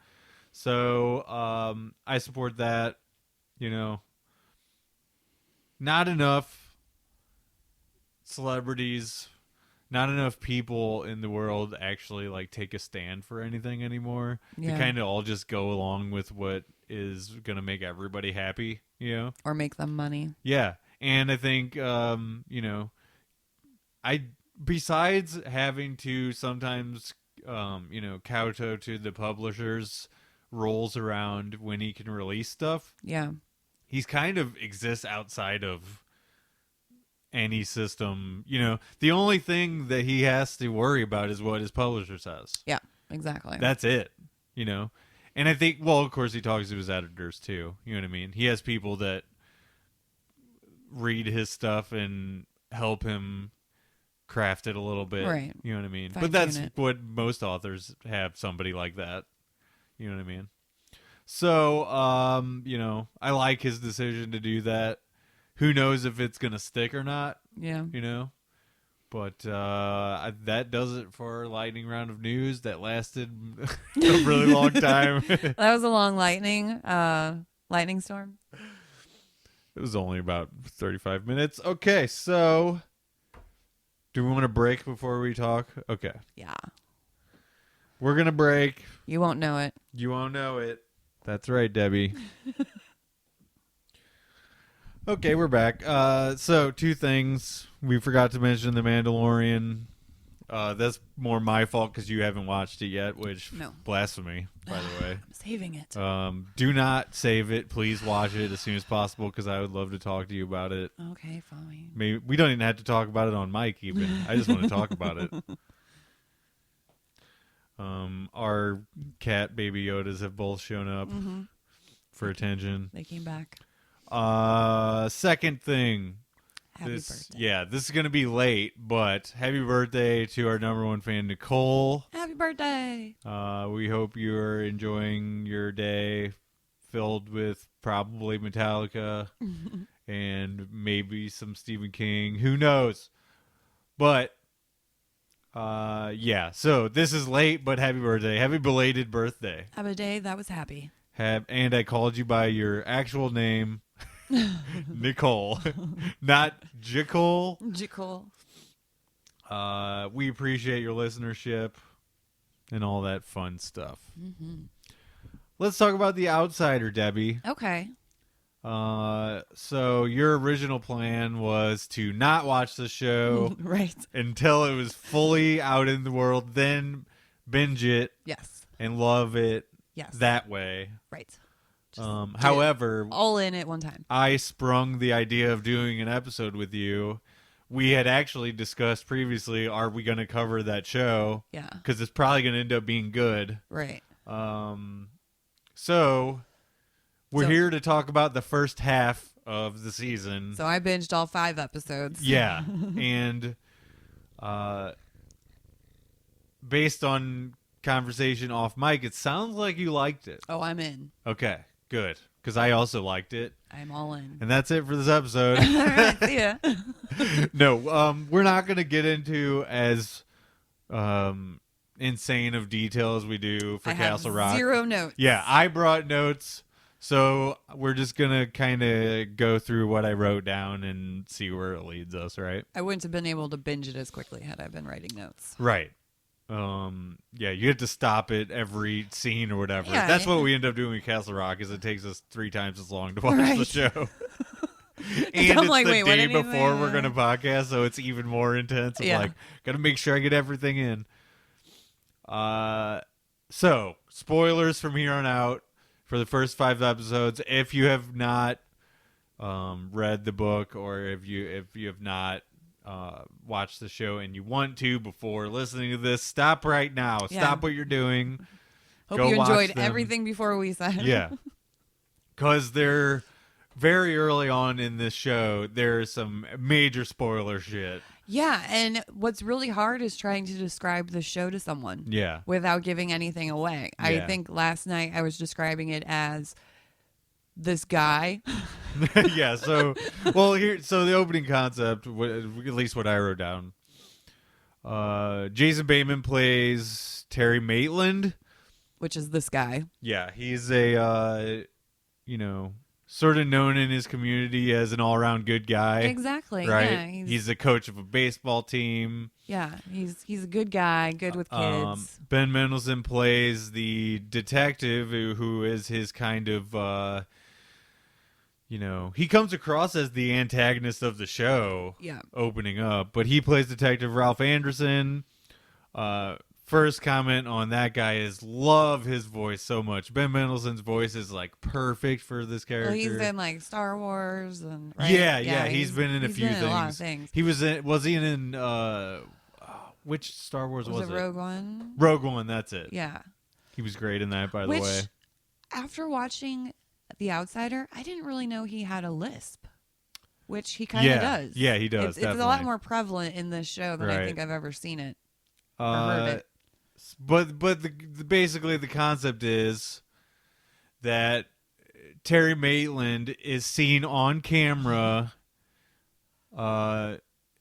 So I support that. You know, not enough celebrities, not enough people in the world actually like take a stand for anything anymore. Yeah. They kind of all just go along with what is going to make everybody happy, you know? Or make them money. Yeah. And I think, besides having to sometimes, kowtow to the publishers' roles around when he can release stuff. Yeah. He's kind of exists outside of any system. You know, the only thing that he has to worry about is what his publisher says. Yeah, exactly. That's it, you know? And I think, well, of course, he talks to his editors, too. You know what I mean? He has people that read his stuff and help him craft it a little bit. Right. You know what I mean? Fine But that's tune it. what most authors have, somebody like that. You know what I mean? So, I like his decision to do that. Who knows if it's going to stick or not, Yeah. you know? But that does it for our lightning round of news that lasted a really long time. That was a long lightning storm. It was only about 35 minutes. Okay, so do we want to break before we talk? Okay. Yeah. We're going to break. You won't know it. You won't know it. That's right, Debbie. Okay, we're back. So, two things. We forgot to mention The Mandalorian. That's more my fault because you haven't watched it yet, which, No. blasphemy, by the way. I'm saving it. Do not save it. Please watch it as soon as possible because I would love to talk to you about it. Okay, fine. Maybe we don't even have to talk about it on mic even. I just want to talk about it. Our cat baby Yodas have both shown up for attention. They came back. Second thing. Happy birthday. Yeah, this is going to be late, but happy birthday to our number one fan, Nicole. Happy birthday. We hope you're enjoying your day filled with probably Metallica and maybe some Stephen King. Who knows? But, yeah. So this is late, but happy birthday. Happy belated birthday. Have a day that was happy. And I called you by your actual name, Nicole, not Jicole. Jicole. We appreciate your listenership and all that fun stuff. Let's talk about The Outsider, Debbie. Okay. So your original plan was to not watch the show Right. until it was fully out in the world, then binge it Yes. and love it Yes. that way. Right. However, All in at one time. I sprung the idea of doing an episode with you. We had actually discussed previously, are we going to cover that show? Yeah. Because it's probably going to end up being good. Right. So we're So- here to talk about the first half of the season. So I binged all 5 episodes. Yeah. And based on conversation off mic, it sounds like you liked it. Oh, I'm in. Okay, good. Because I also liked it. I'm all in. And that's it for this episode. All right. See ya. No, we're not going to get into as insane of detail as we do for I have Castle Rock. 0 notes. Yeah, I brought notes, so we're just going to kind of go through what I wrote down and see where it leads us, right? I wouldn't have been able to binge it as quickly had I been writing notes. Right. Yeah, you have to stop it every scene or whatever. Yeah. That's what we end up doing with Castle Rock, is it takes us 3 times as long to watch the Right. show. And I'm it's like, the wait, what day did he before say? we're going to podcast, so it's even more intense. I'm Yeah. like, got to make sure I get everything in. So, spoilers from here on out for the first 5 episodes. If you have not read the book, or if you have not watched the show and you want to before listening to this, stop right now. Yeah. Stop what you're doing. Hope Go you watch enjoyed them. everything before we said. Yeah. Because they're very early on in this show, there's some major spoiler shit. Yeah, and what's really hard is trying to describe the show to someone Yeah. without giving anything away. I Yeah. think last night I was describing it as this guy. Yeah, so the opening concept, at least what I wrote down. Jason Bateman plays Terry Maitland, which is this guy. Yeah, he's a sort of known in his community as an all-around good guy. Exactly. Right? Yeah, He's the coach of a baseball team. Yeah, he's a good guy, good with kids. Ben Mendelsohn plays the detective who is his kind of he comes across as the antagonist of the show. Yeah. Opening up, but he plays Detective Ralph Anderson. First comment on that guy is love his voice so much. Ben Mendelsohn's voice is like perfect for this character. Well, he's in like Star Wars and right? Yeah, he's been in a few things. A lot of things. Was he in which Star Wars was it? Rogue One. Rogue One, that's it. Yeah. He was great in that, by the way. After watching The Outsider, I didn't really know he had a lisp, which he kind of does. Yeah, he does. It's a lot more prevalent in this show than I think I've ever seen it or heard it. But basically the concept is that Terry Maitland is seen on camera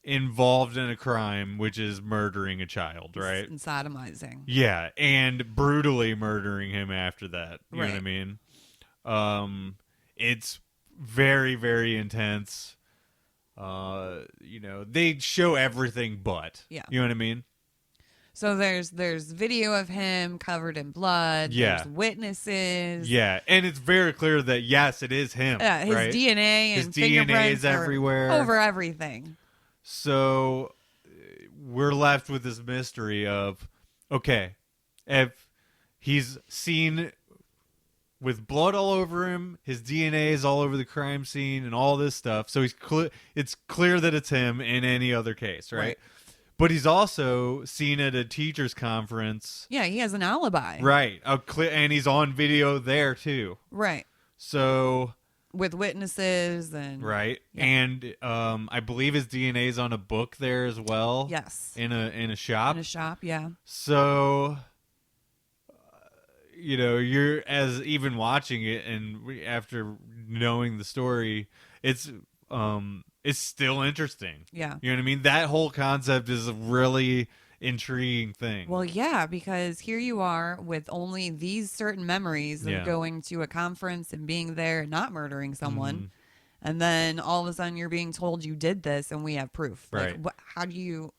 involved in a crime, which is murdering a child, right? And sodomizing. Yeah, and brutally murdering him after that. You know what I mean? It's very, very intense. They show everything but. Yeah. You know what I mean? So there's video of him covered in blood. Yeah. There's witnesses. Yeah, and it's very clear that yes, it is him. Yeah, his right? DNA and his fingerprints DNA is everywhere, over everything. So we're left with this mystery of, okay, if he's seen with blood all over him, his DNA is all over the crime scene and all this stuff. So it's clear that it's him in any other case, right? But he's also seen at a teacher's conference. Yeah, he has an alibi. Right. And he's on video there, too. Right. So... with witnesses and... Right. Yeah. And I believe his DNA is on a book there as well. Yes. In a shop. In a shop, yeah. So... you're as even watching it and after knowing the story, it's still interesting. Yeah. You know what I mean? That whole concept is a really intriguing thing. Well, yeah, because here you are with only these certain memories of going to a conference and being there and not murdering someone. Mm-hmm. And then all of a sudden you're being told you did this and we have proof. Right. Like, how do you...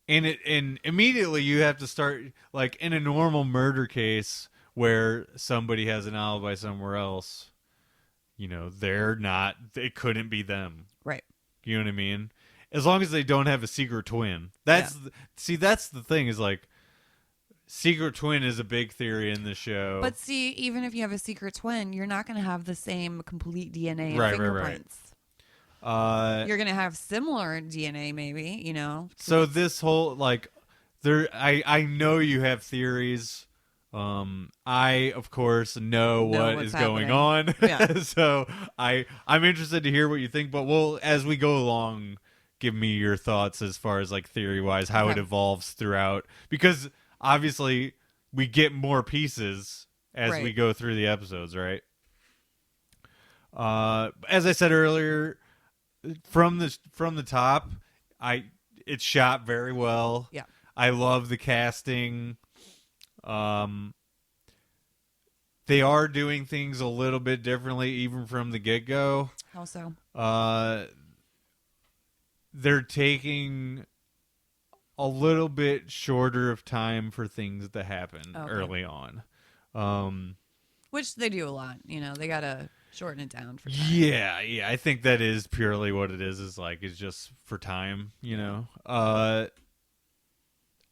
And immediately you have to start, like, in a normal murder case where somebody has an alibi somewhere else, it couldn't be them. Right. You know what I mean? As long as they don't have a secret twin. That's the thing is like secret twin is a big theory in the show. But see, even if you have a secret twin, you're not going to have the same complete DNA and fingerprints. Right. You're going to have similar DNA maybe, So this whole I know you have theories. I of course know what is going on. Yeah. So I'm interested to hear what you think, but as we go along, give me your thoughts as far as like theory wise, how it evolves throughout, because obviously we get more pieces as we go through the episodes, right? As I said earlier, from the top, it's shot very well. Yeah. I love the casting. They are doing things a little bit differently even from the get-go. How so? They're taking a little bit shorter of time for things to happen early on. Which they do a lot. They got to shorten it down for time. Yeah, I think that is purely what it is like it's just for time,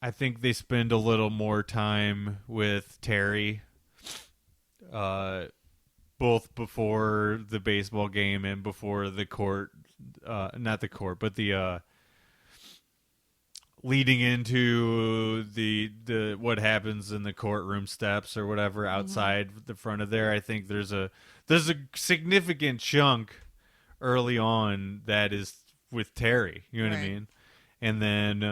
I think they spend a little more time with Terry, both before the baseball game and before the court, not the court, but the leading into the what happens in the courtroom steps or whatever outside the front of there. I think there's a significant chunk early on that is with Terry. You know what I mean? And then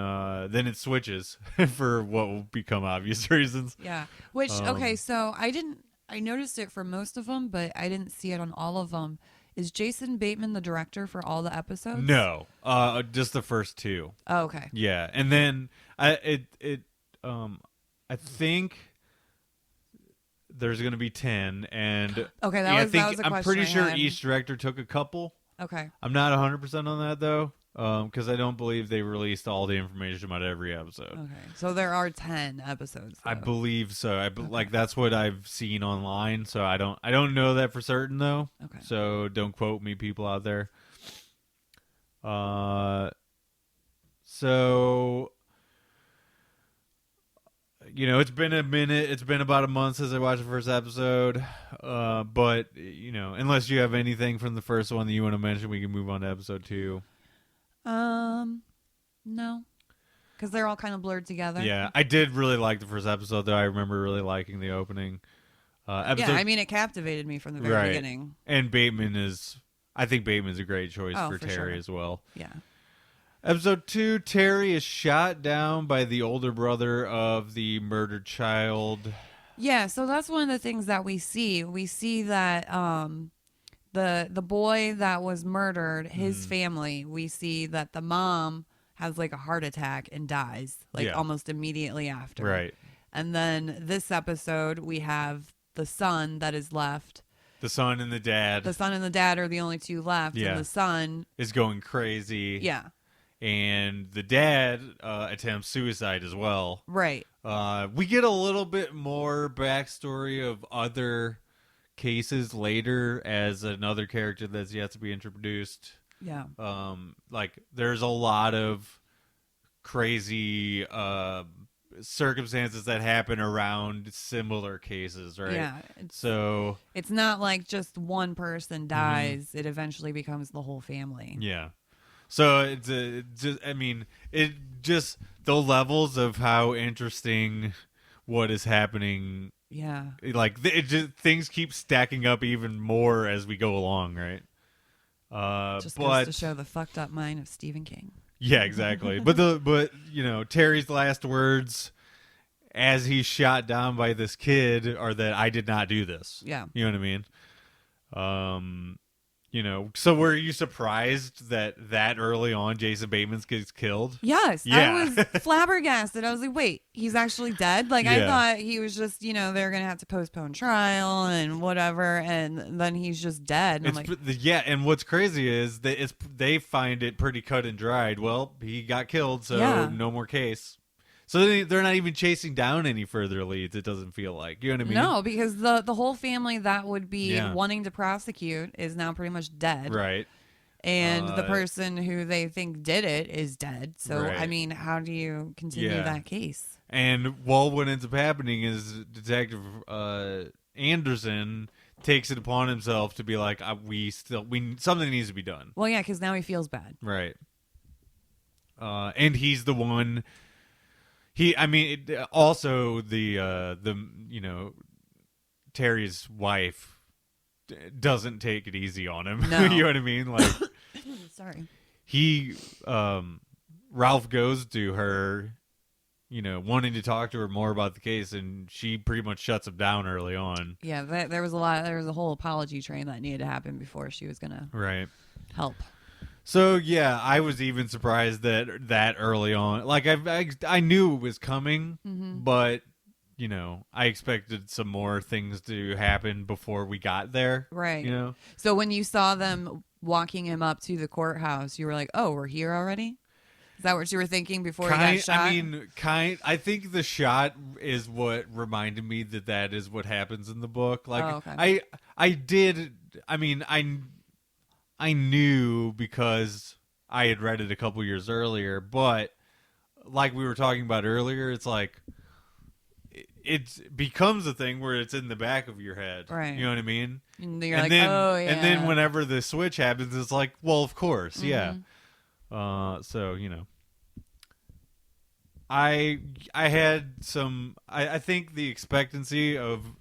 it switches for what will become obvious reasons. Yeah. Which, so I noticed it for most of them, but I didn't see it on all of them. Is Jason Bateman the director for all the episodes? No. Just the first two. Oh, okay. Yeah. And then I think there's going to be 10, and Okay, yeah, that was a I'm question pretty I sure had. each director took a couple. Okay. I'm not 100% on that though, because I don't believe they released all the information about every episode. Okay. So there are 10 episodes, though. I believe so. Okay. Like that's what I've seen online. So I don't know that for certain though. Okay. So don't quote me, people out there. So it's been a minute. It's been about a month since I watched the first episode. But unless you have anything from the first one that you want to mention, we can move on to episode 2. No. Because they're all kind of blurred together. Yeah, I did really like the first episode, though. I remember really liking the opening. Yeah, I mean, it captivated me from the very beginning. And I think Bateman's a great choice for Terry sure. as well. Yeah. Episode 2, Terry is shot down by the older brother of the murdered child. Yeah, so that's one of the things that we see. We see that the boy that was murdered, his family, we see that the mom has like a heart attack and dies almost immediately after. Right. And then this episode, we have the son that is left. The son and the dad. The son and the dad are the only two left. Yeah. And the son is going crazy. Yeah. And the dad attempts suicide as well. Right. We get a little bit more backstory of other cases later as another character that's yet to be introduced. Yeah. There's a lot of crazy circumstances that happen around similar cases, right? Yeah. So it's not like just one person dies. It eventually becomes the whole family. Yeah. So it just the levels of how interesting what is happening. Yeah. Things keep stacking up even more as we go along, right? Just goes to show the fucked up mind of Stephen King. Yeah, exactly. but Terry's last words as he's shot down by this kid are that I did not do this. Yeah. You know what I mean? So were you surprised that early on Jason Bateman gets killed? Yes. Yeah. I was flabbergasted. I was like, wait, he's actually dead? Like, I thought he was just, they're going to have to postpone trial and whatever, and then he's just dead. And I'm like, yeah, and what's crazy is that they find it pretty cut and dried. Well, he got killed, so no more case. So they're not even chasing down any further leads, it doesn't feel like. You know what I mean? No, because the whole family that would be wanting to prosecute is now pretty much dead. Right. And the person who they think did it is dead. So, right. I mean, how do you continue that case? And what ends up happening is Detective Anderson takes it upon himself to be like, something needs to be done. Well, yeah, because now he feels bad. Right. And he's the one... also Terry's wife doesn't take it easy on him. No. You know what I mean? Like, sorry. Ralph goes to her, wanting to talk to her more about the case, and she pretty much shuts him down early on. Yeah, there was a whole apology train that needed to happen before she was gonna help. So yeah, I was even surprised that early on. Like I knew it was coming, but I expected some more things to happen before we got there. Right. So when you saw them walking him up to the courthouse, you were like, "Oh, we're here already." Is that what you were thinking before he got shot? I think the shot is what reminded me that is what happens in the book. Like, okay. I knew because I had read it a couple years earlier, but like we were talking about earlier, it's like it becomes a thing where it's in the back of your head. Right. You know what I mean? And you're like, oh, yeah. And then whenever the switch happens, it's like, well, of course, yeah. So, I had some... I think the expectancy of...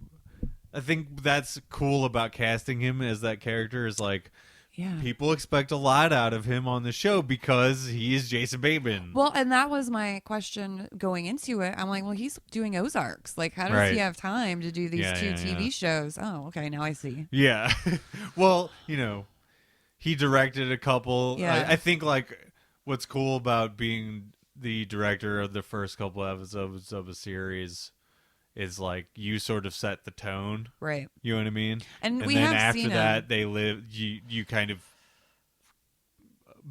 I think that's cool about casting him as that character is like... Yeah. People expect a lot out of him on the show because he is Jason Bateman. Well, and that was my question going into it. I'm like, well, he's doing Ozarks. Like, how does he have time to do these two TV shows? Oh, okay, now I see. Yeah. Well, he directed a couple. Yeah. I think, like, what's cool about being the director of the first couple episodes of a series is like you sort of set the tone. Right. You know what I mean? And we then have after seen that, him. they live. You kind of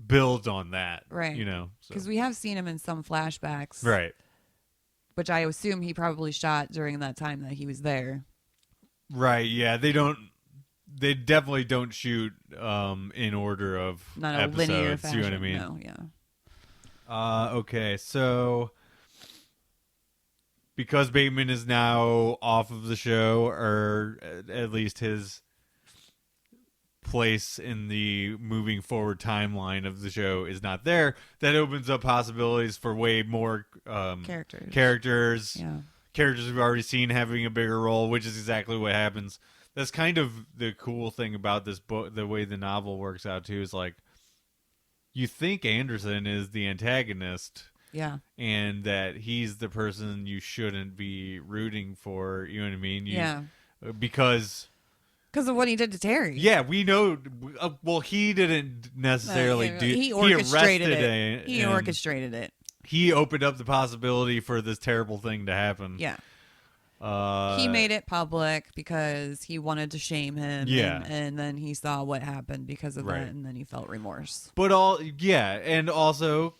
build on that, Right. You know, Because we have seen him in some flashbacks. right. Which I assume he probably shot during that time that he was there. Right, yeah, they definitely don't shoot in order of Not a episodes, linear fashion. you know what I mean? No, yeah. Okay, so because Bateman is now off of the show, or at least his place in the moving forward timeline of the show is not there, that opens up possibilities for way more characters. Yeah. Characters we've already seen having a bigger role, which is exactly what happens. That's kind of the cool thing about this book, the way the novel works out too, is like you think Anderson is the antagonist, Yeah. and that he's the person you shouldn't be rooting for. You know what I mean? Yeah. Because of what he did to Terry. yeah, we know. Well, he didn't necessarily do. He orchestrated it. He orchestrated it. He opened up the possibility for this terrible thing to happen. Yeah. He made it public because he wanted to shame him. Yeah. And then he saw what happened because of Right. that, and then he felt remorse. But and also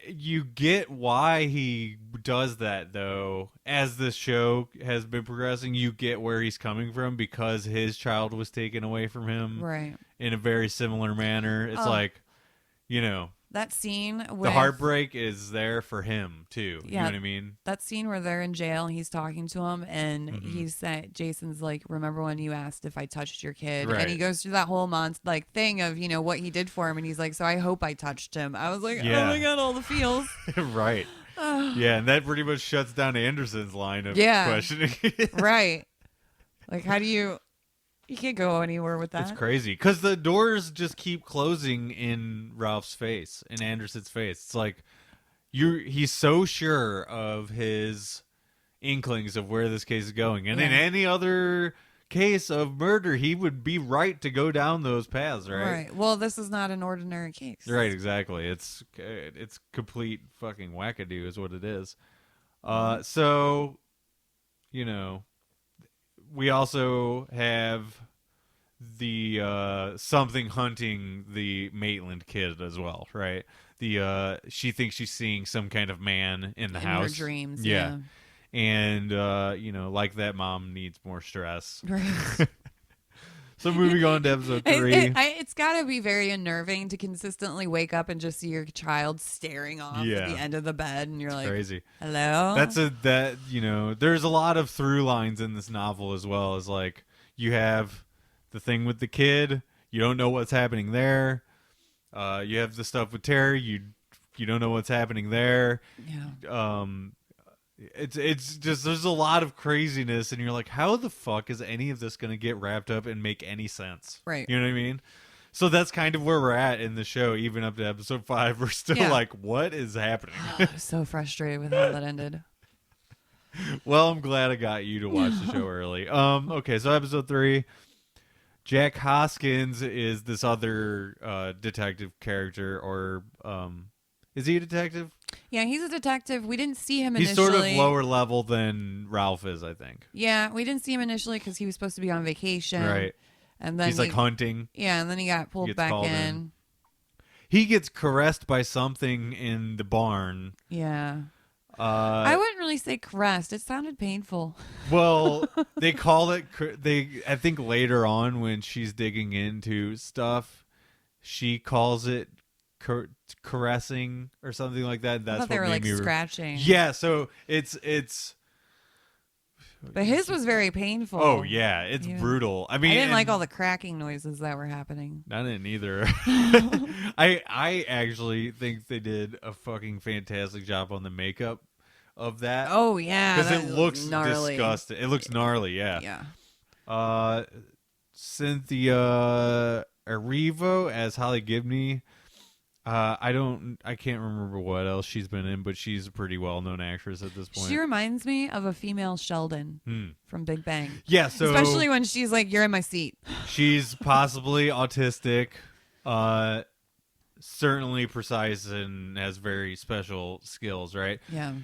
you get why he does that though. As this show has been progressing, you get where he's coming from because his child was taken away from him. Right. In a very similar manner. It's like, you know, that scene with the heartbreak is there for him too. Yeah, you know what I mean? That scene where they're in jail and he's talking to him, and he said, Jason's like, remember when you asked if I touched your kid? Right. And he goes through that whole thing of, you know, what he did for him, and he's like, so I hope I touched him. I was like, Yeah. oh my God, all the feels. Right. Yeah, and that pretty much shuts down Anderson's line of Yeah. questioning. Right. Like, how do you can't go anywhere with that. It's crazy because the doors just keep closing in Ralph's face, in Anderson's face. It's like he's so sure of his inklings of where this case is going, and in any other case of murder, he would be right to go down those paths, right? Right. Well, this is not an ordinary case. Right. Exactly. It's complete fucking wackadoo, is what it is. So, you know. We also have the something hunting the Maitland kid as well, right? She thinks she's seeing some kind of man in the house. In her dreams, yeah. And you know, like that mom needs more stress. Right. So moving on to episode 3. It's got to be very unnerving to consistently wake up and just see your child staring off at the end of the bed, and you're like, crazy. Hello? You know, there's a lot of through lines in this novel as well, as like you have the thing with the kid, you don't know what's happening there. You have the stuff with Terry, you don't know what's happening there. Yeah. It's just there's a lot of craziness, and you're like, how the fuck is any of this going to get wrapped up and make any sense? Right. You know what I mean? So that's kind of where we're at in the show. Even up to episode 5, we're still like, what is happening? I was so frustrated with how that ended. Well, I'm glad I got you to watch the show early. Okay, so episode 3, Jack Hoskins is this other detective character, or is he a detective? Yeah, he's a detective. We didn't see him initially. He's sort of lower level than Ralph is, I think. Yeah, we didn't see him initially because he was supposed to be on vacation. Right. And then he's like hunting. Yeah, and then he got pulled back in. He gets caressed by something in the barn. Yeah. I wouldn't really say caressed. It sounded painful. Well, they call it. I think later on when she's digging into stuff, she calls it caressing or something like that. That's I thought they were like scratching. Yeah, so it's. But his was very painful. Oh yeah, it's brutal. I mean, I didn't like all the cracking noises that were happening. I didn't either. I actually think they did a fucking fantastic job on the makeup of that. Oh yeah, because it looks gnarly. Disgusting. It looks gnarly. Yeah. Yeah. Cynthia Erivo as Holly Gibney. I can't remember what else she's been in, but she's a pretty well-known actress at this point. She reminds me of a female Sheldon from Big Bang. Yeah, so especially when she's like, "You're in my seat." She's possibly autistic. certainly precise and has very special skills, right? Yeah.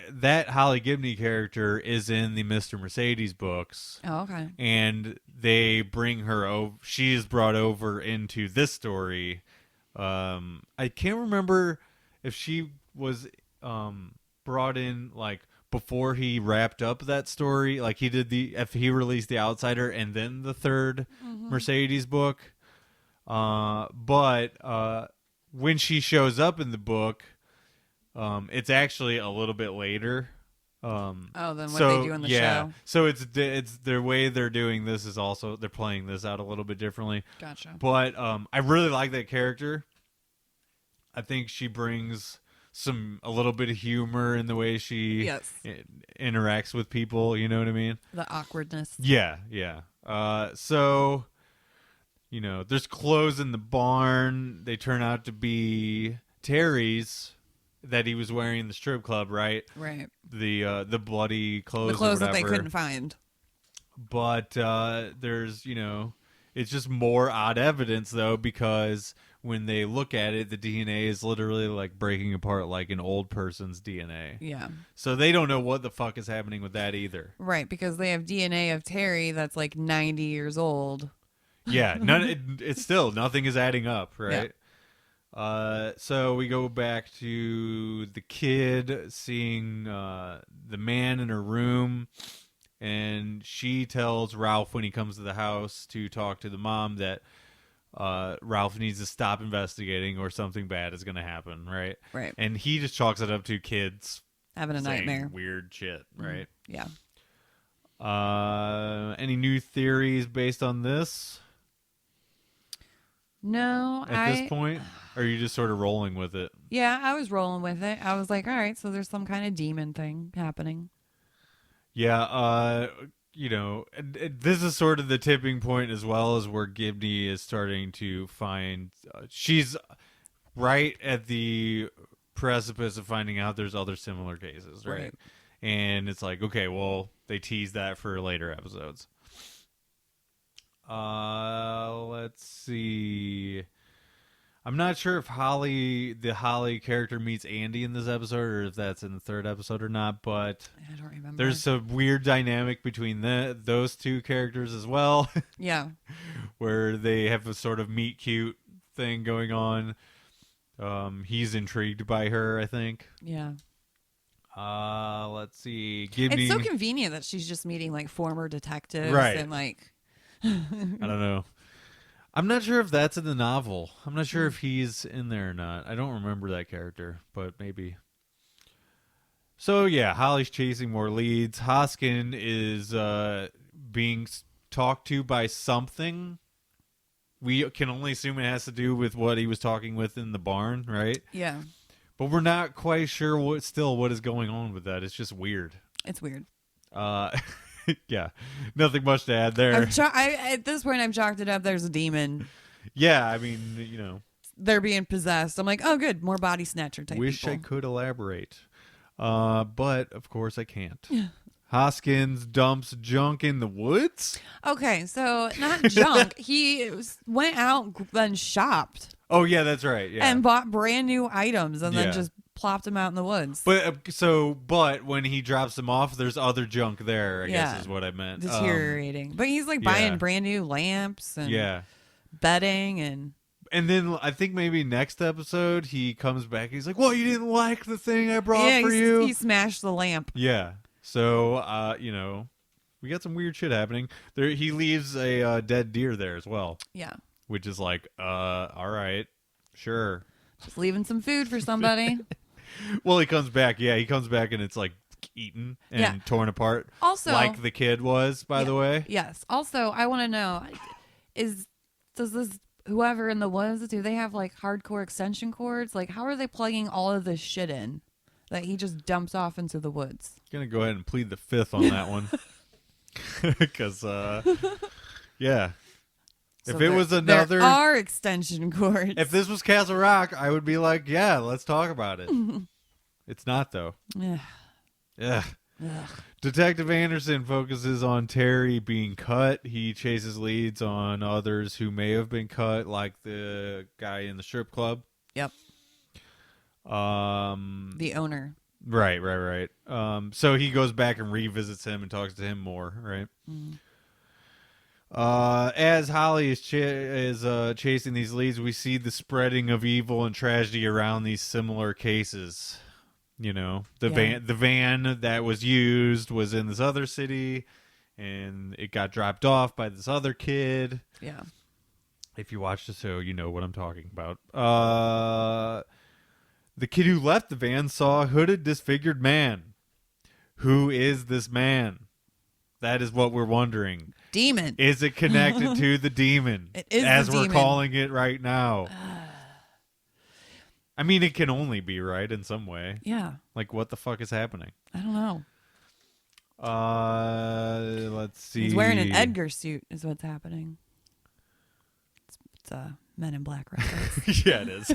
That Holly Gibney character is in the Mr. Mercedes books. Oh, okay. And they bring her over. She is brought over into this story. I can't remember if she was brought in like before he wrapped up that story. Like if he released The Outsider and then the third Mercedes book. But when she shows up in the book, it's actually a little bit later. Then what they do in the show. So it's the way they're doing this is also they're playing this out a little bit differently. Gotcha. But I really like that character. I think she brings a little bit of humor in the way she interacts with people. You know what I mean? The awkwardness. Yeah. So, there's clothes in the barn. They turn out to be Terry's that he was wearing in the strip club, right? Right. The bloody clothes. The clothes or that they whatever. couldn't find. But there's, it's just more odd evidence though, because when they look at it, the DNA is literally like breaking apart like an old person's DNA. Yeah. So they don't know what the fuck is happening with that either. Right, because they have DNA of Terry that's like 90 years old. Yeah, it's still nothing is adding up, right? Yeah. So we go back to the kid seeing the man in her room, and she tells Ralph when he comes to the house to talk to the mom that Ralph needs to stop investigating or something bad is going to happen, right? Right. And he just chalks it up to kids having a nightmare. Weird shit, right? Yeah. Any new theories based on this? No, At this point? Or are you just sort of rolling with it? Yeah, I was rolling with it. I was like, all right, so there's some kind of demon thing happening. Yeah, this is sort of the tipping point as well, as where Gibney is starting to find... she's right at the precipice of finding out there's other similar cases, right? And it's like, okay, well, they tease that for later episodes. Let's see. I'm not sure if the Holly character meets Andy in this episode, or if that's in the third episode or not, but I don't remember. There's a weird dynamic between those two characters as well. Yeah. Where they have a sort of meet cute thing going on. He's intrigued by her, I think. Yeah. Let's see. It's so convenient that she's just meeting like former detectives, right? And like, I don't know. I'm not sure if that's in the novel. I'm not sure if he's in there or not. I don't remember that character, but maybe. So yeah, Holly's chasing more leads. Hoskin is being talked to by something. We can only assume it has to do with what he was talking with in the barn, right? Yeah. But we're not quite sure what is going on with that. It's just weird. It's weird. Yeah, nothing much to add there. At this point, I've chalked it up. There's a demon. Yeah, I mean, they're being possessed. I'm like, oh, good, more body snatcher type. Wish people. I could elaborate, but of course I can't. Hoskins dumps junk in the woods. Okay, so not junk. He went out and shopped. Oh yeah, that's right. Yeah, and bought brand new items and then just plopped them out in the woods. But when he drops them off, there's other junk there. I guess is what I meant. Deteriorating. But he's like buying brand new lamps and bedding and then I think maybe next episode he comes back. He's like, "Well, you didn't like the thing I brought for you." He smashed the lamp. Yeah. So we got some weird shit happening there. He leaves a dead deer there as well. Yeah. Which is like, all right, sure. Just leaving some food for somebody. Well, he comes back. Yeah, he comes back and it's like eaten and torn apart. Also, like the kid was, by the way. Yes. Also, I want to know, does this whoever in the woods, do they have like hardcore extension cords? Like, how are they plugging all of this shit in that he just dumps off into the woods? I'm gonna go ahead and plead the fifth on that one, because yeah. So if it was another... There are extension cords. If this was Castle Rock, I would be like, yeah, let's talk about it. It's not, though. Yeah. Yeah. Ugh. Detective Anderson focuses on Terry being cut. He chases leads on others who may have been cut, like the guy in the strip club. Yep. The owner. Right. So he goes back and revisits him and talks to him more, right? Mm. As Holly is chasing these leads, we see the spreading of evil and tragedy around these similar cases. You know, the van that was used was in this other city, and it got dropped off by this other kid. Yeah. If you watch the show, you know what I'm talking about. The kid who left the van saw a hooded, disfigured man. Who is this man? That is what we're wondering. Demon. Is it connected to the demon? It is as the we're demon. calling it right now. I mean, it can only be, right, in some way. Yeah. Like, what the fuck is happening? I don't know. Let's see. He's wearing an Edgar suit is what's happening. It's Men in Black reference. Yeah, it is.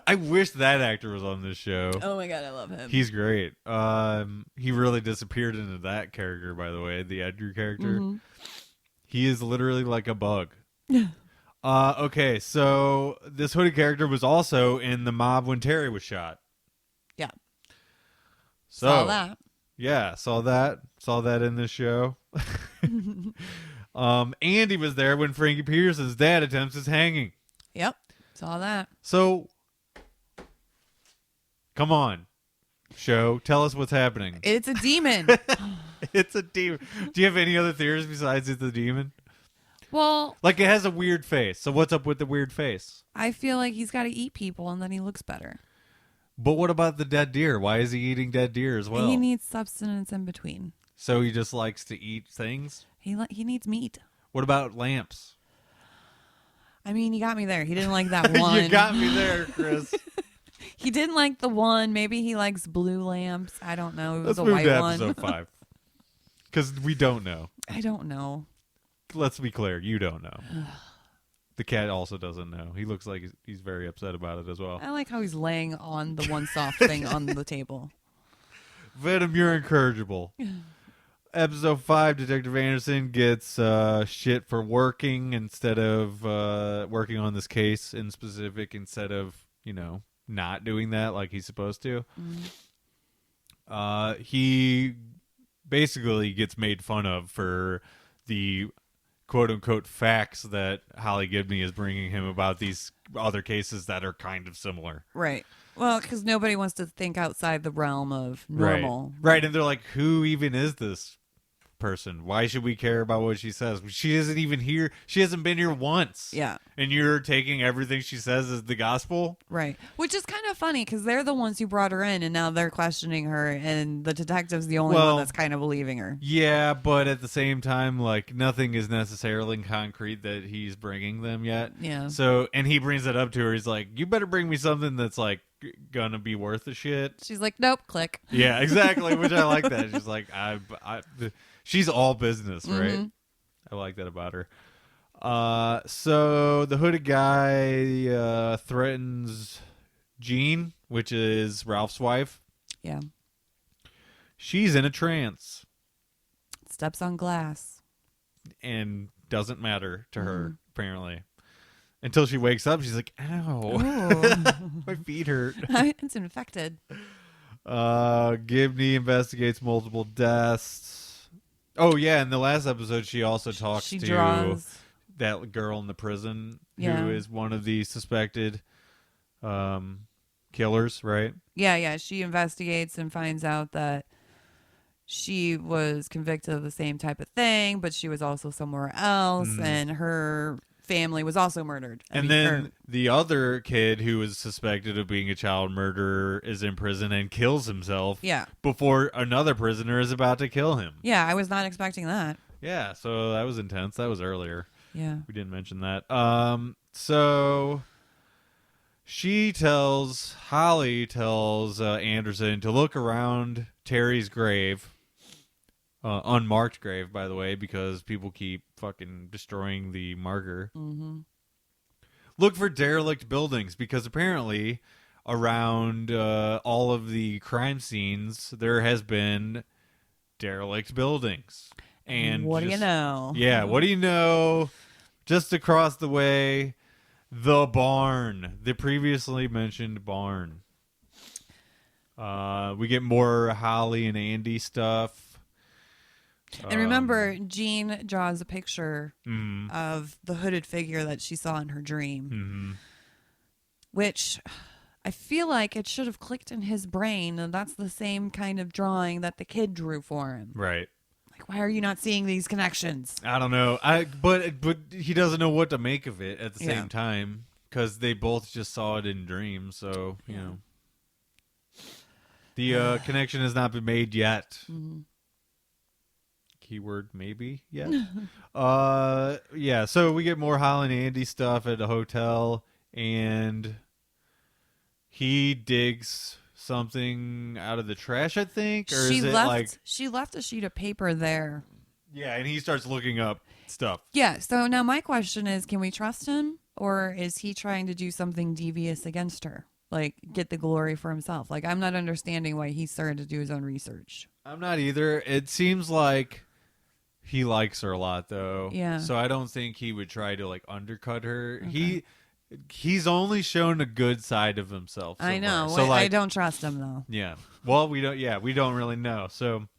I wish that actor was on this show. Oh my god, I love him. He's great. He really disappeared into that character, by the way, the Edgar character. Mm-hmm. He is literally like a bug. Okay, so this hooded character was also in the mob when Terry was shot. Yeah. So, saw that. Yeah, saw that in this show. Andy was there when Frankie Peterson's dad attempts his hanging. Yep. Saw that. So, come on, show. Tell us what's happening. It's a demon. It's a demon. Do you have any other theories besides it's a demon? Well, Like, it has a weird face. So what's up with the weird face? I feel like he's got to eat people and then he looks better. But what about the dead deer? Why is he eating dead deer as well? He needs sustenance in between. So he just likes to eat things? He needs meat. What about lamps? I mean, you got me there. He didn't like that one. You got me there, Chris. He didn't like the one. Maybe he likes blue lamps. I don't know. It was Let's a move white to one. episode 5. Because we don't know. I don't know. Let's be clear. You don't know. The cat also doesn't know. He looks like he's very upset about it as well. I like how he's laying on the one soft thing on the table. Venom, you're incorrigible. Episode 5, Detective Anderson gets shit for working instead of working on this case in specific instead of, not doing that like he's supposed to. Mm-hmm. He basically gets made fun of for the quote-unquote facts that Holly Gibney is bringing him about these other cases that are kind of similar. Right. Well, because nobody wants to think outside the realm of normal. Right, and they're like, who even is this person? Why should we care about what she says? She isn't even here. She hasn't been here once. Yeah. And you're taking everything she says as the gospel? Right. Which is kind of funny because they're the ones who brought her in and now they're questioning her and the detective's the only one that's kind of believing her. Yeah, but at the same time, like, nothing is necessarily concrete that he's bringing them yet. Yeah. So, and he brings it up to her. He's like, you better bring me something that's, like, gonna be worth the shit. She's like, nope, click. Yeah, exactly, which I like that. She's like, she's all business, right? Mm-hmm. I like that about her. So the hooded guy threatens Jean, which is Ralph's wife. Yeah. She's in a trance Steps on glass. and doesn't matter to her, apparently. Until she wakes up, she's like, ow, my feet hurt. It's infected. Gibney investigates multiple deaths. Oh, yeah, in the last episode, she also talks She to draws. that girl in the prison Yeah. who is one of the suspected killers, right? Yeah. She investigates and finds out that she was convicted of the same type of thing, but she was also somewhere else, and her family was also murdered. The other kid who was suspected of being a child murderer is in prison and kills himself before another prisoner is about to kill him. Yeah, I was not expecting that. Yeah, so that was intense. That was earlier. Yeah. We didn't mention that. So Holly tells Anderson to look around Terry's grave. Unmarked grave, by the way, because people keep fucking destroying the marker. Mm-hmm. Look for derelict buildings, because apparently around all of the crime scenes, there has been derelict buildings. And what do you know? Yeah, what do you know? Just across the way, the barn, the previously mentioned barn. We get more Holly and Andy stuff. And remember, Jean draws a picture of the hooded figure that she saw in her dream, which I feel like it should have clicked in his brain, and that's the same kind of drawing that the kid drew for him. Right. Like, why are you not seeing these connections? I don't know. But he doesn't know what to make of it at the same time because they both just saw it in dreams. So you know, the connection has not been made yet. Keyword maybe yet. Yeah. So we get more Holly and Andy stuff at a hotel, and he digs something out of the trash, I think, or is it like she left a sheet of paper there? Yeah, and he starts looking up stuff. Yeah. So now my question is, can we trust him, or is he trying to do something devious against her, like get the glory for himself? Like, I'm not understanding why he started to do his own research. I'm not either. It seems like he likes her a lot, though. Yeah. So I don't think he would try to like undercut her. Okay. He's only shown a good side of himself. So I know. So like, I don't trust him though. Yeah. Well, we don't. Yeah, we don't really know. So,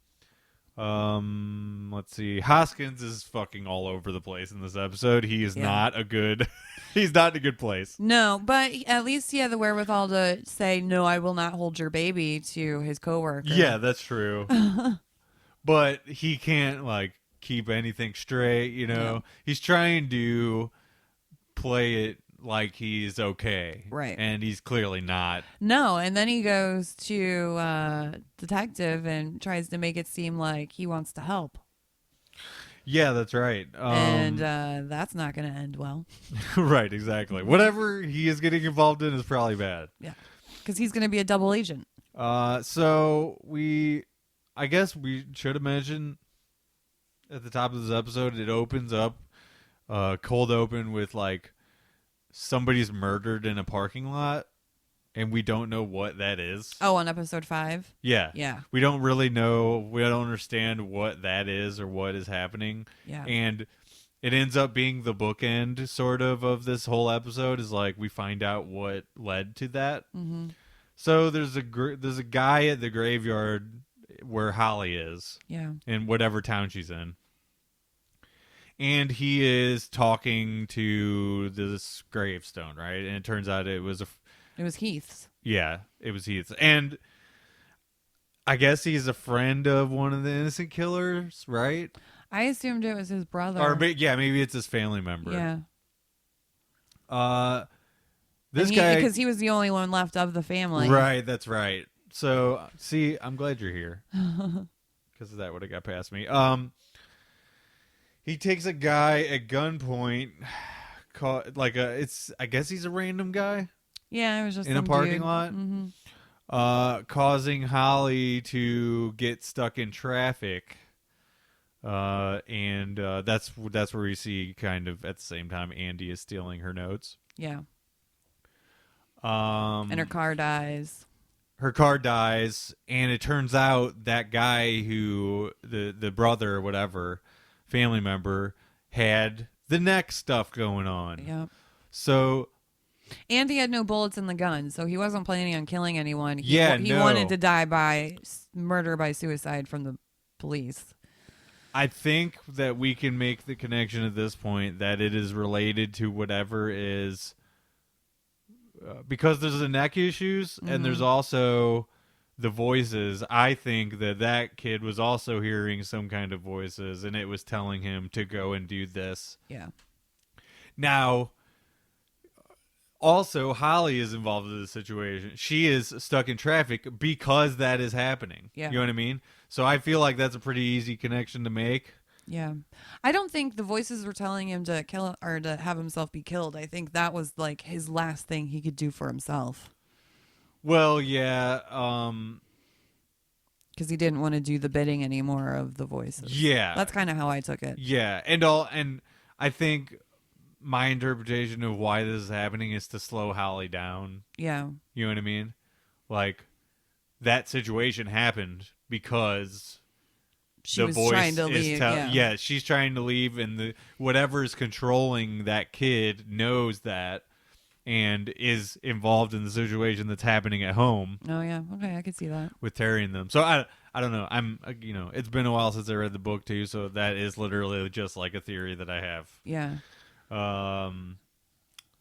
let's see. Hoskins is fucking all over the place in this episode. He is not a good. He's not in a good place. No, but at least he had the wherewithal to say, "No, I will not hold your baby" to his coworker. Yeah, that's true. But he can't like keep anything straight. You know, he's trying to play it like he's okay, right? And he's clearly not. No, and then he goes to detective and tries to make it seem like he wants to help. Yeah, that's right. And that's not going to end well. Right, exactly. Whatever he is getting involved in is probably bad. Yeah, because he's going to be a double agent. So I guess we should have mentioned at the top of this episode, it opens up cold open with like somebody's murdered in a parking lot, and we don't know what that is. Oh, on episode 5? Yeah. We don't really know. We don't understand what that is or what is happening. Yeah. And it ends up being the bookend sort of this whole episode is like we find out what led to that. Mm-hmm. So there's a guy at the graveyard where Holly is. Yeah. In whatever town she's in. And he is talking to this gravestone, right? And it turns out it was Heath's. Yeah, it was Heath's. And I guess he's a friend of one of the innocent killers, right? I assumed it was his brother. Or maybe it's his family member. Yeah. This guy, because he was the only one left of the family. Right, that's right. So, see, I'm glad you're here. Because that would have got past me. He takes a guy at gunpoint, I guess he's a random guy. Yeah, it was just in a parking lot, causing Holly to get stuck in traffic, and that's where we see kind of at the same time Andy is stealing her notes. Yeah. And her car dies. And it turns out that guy who the brother or whatever family member had the neck stuff going on. Yep. So Andy had no bullets in the gun, so he wasn't planning on killing anyone. He no. wanted to die by murder by suicide from the police. I think that we can make the connection at this point that it is related to whatever is because there's the neck issues and there's also the voices. I think that kid was also hearing some kind of voices and it was telling him to go and do this. Yeah. Now, also, Holly is involved in the situation. She is stuck in traffic because that is happening. Yeah. You know what I mean? So I feel like that's a pretty easy connection to make. Yeah. I don't think the voices were telling him to kill or to have himself be killed. I think that was like his last thing he could do for himself. Well, yeah. Because he didn't want to do the bidding anymore of the voices. Yeah. That's kind of how I took it. Yeah. And I think my interpretation of why this is happening is to slow Holly down. Yeah. You know what I mean? Like, that situation happened because She the was voice trying to is leave. yeah, she's trying to leave, and the whatever's controlling that kid knows that and is involved in the situation that's happening at home Oh yeah. Okay, I could see that. with Terry and them. So I don't know. I'm it's been a while since I read the book too, so that is literally just like a theory that I have. Yeah.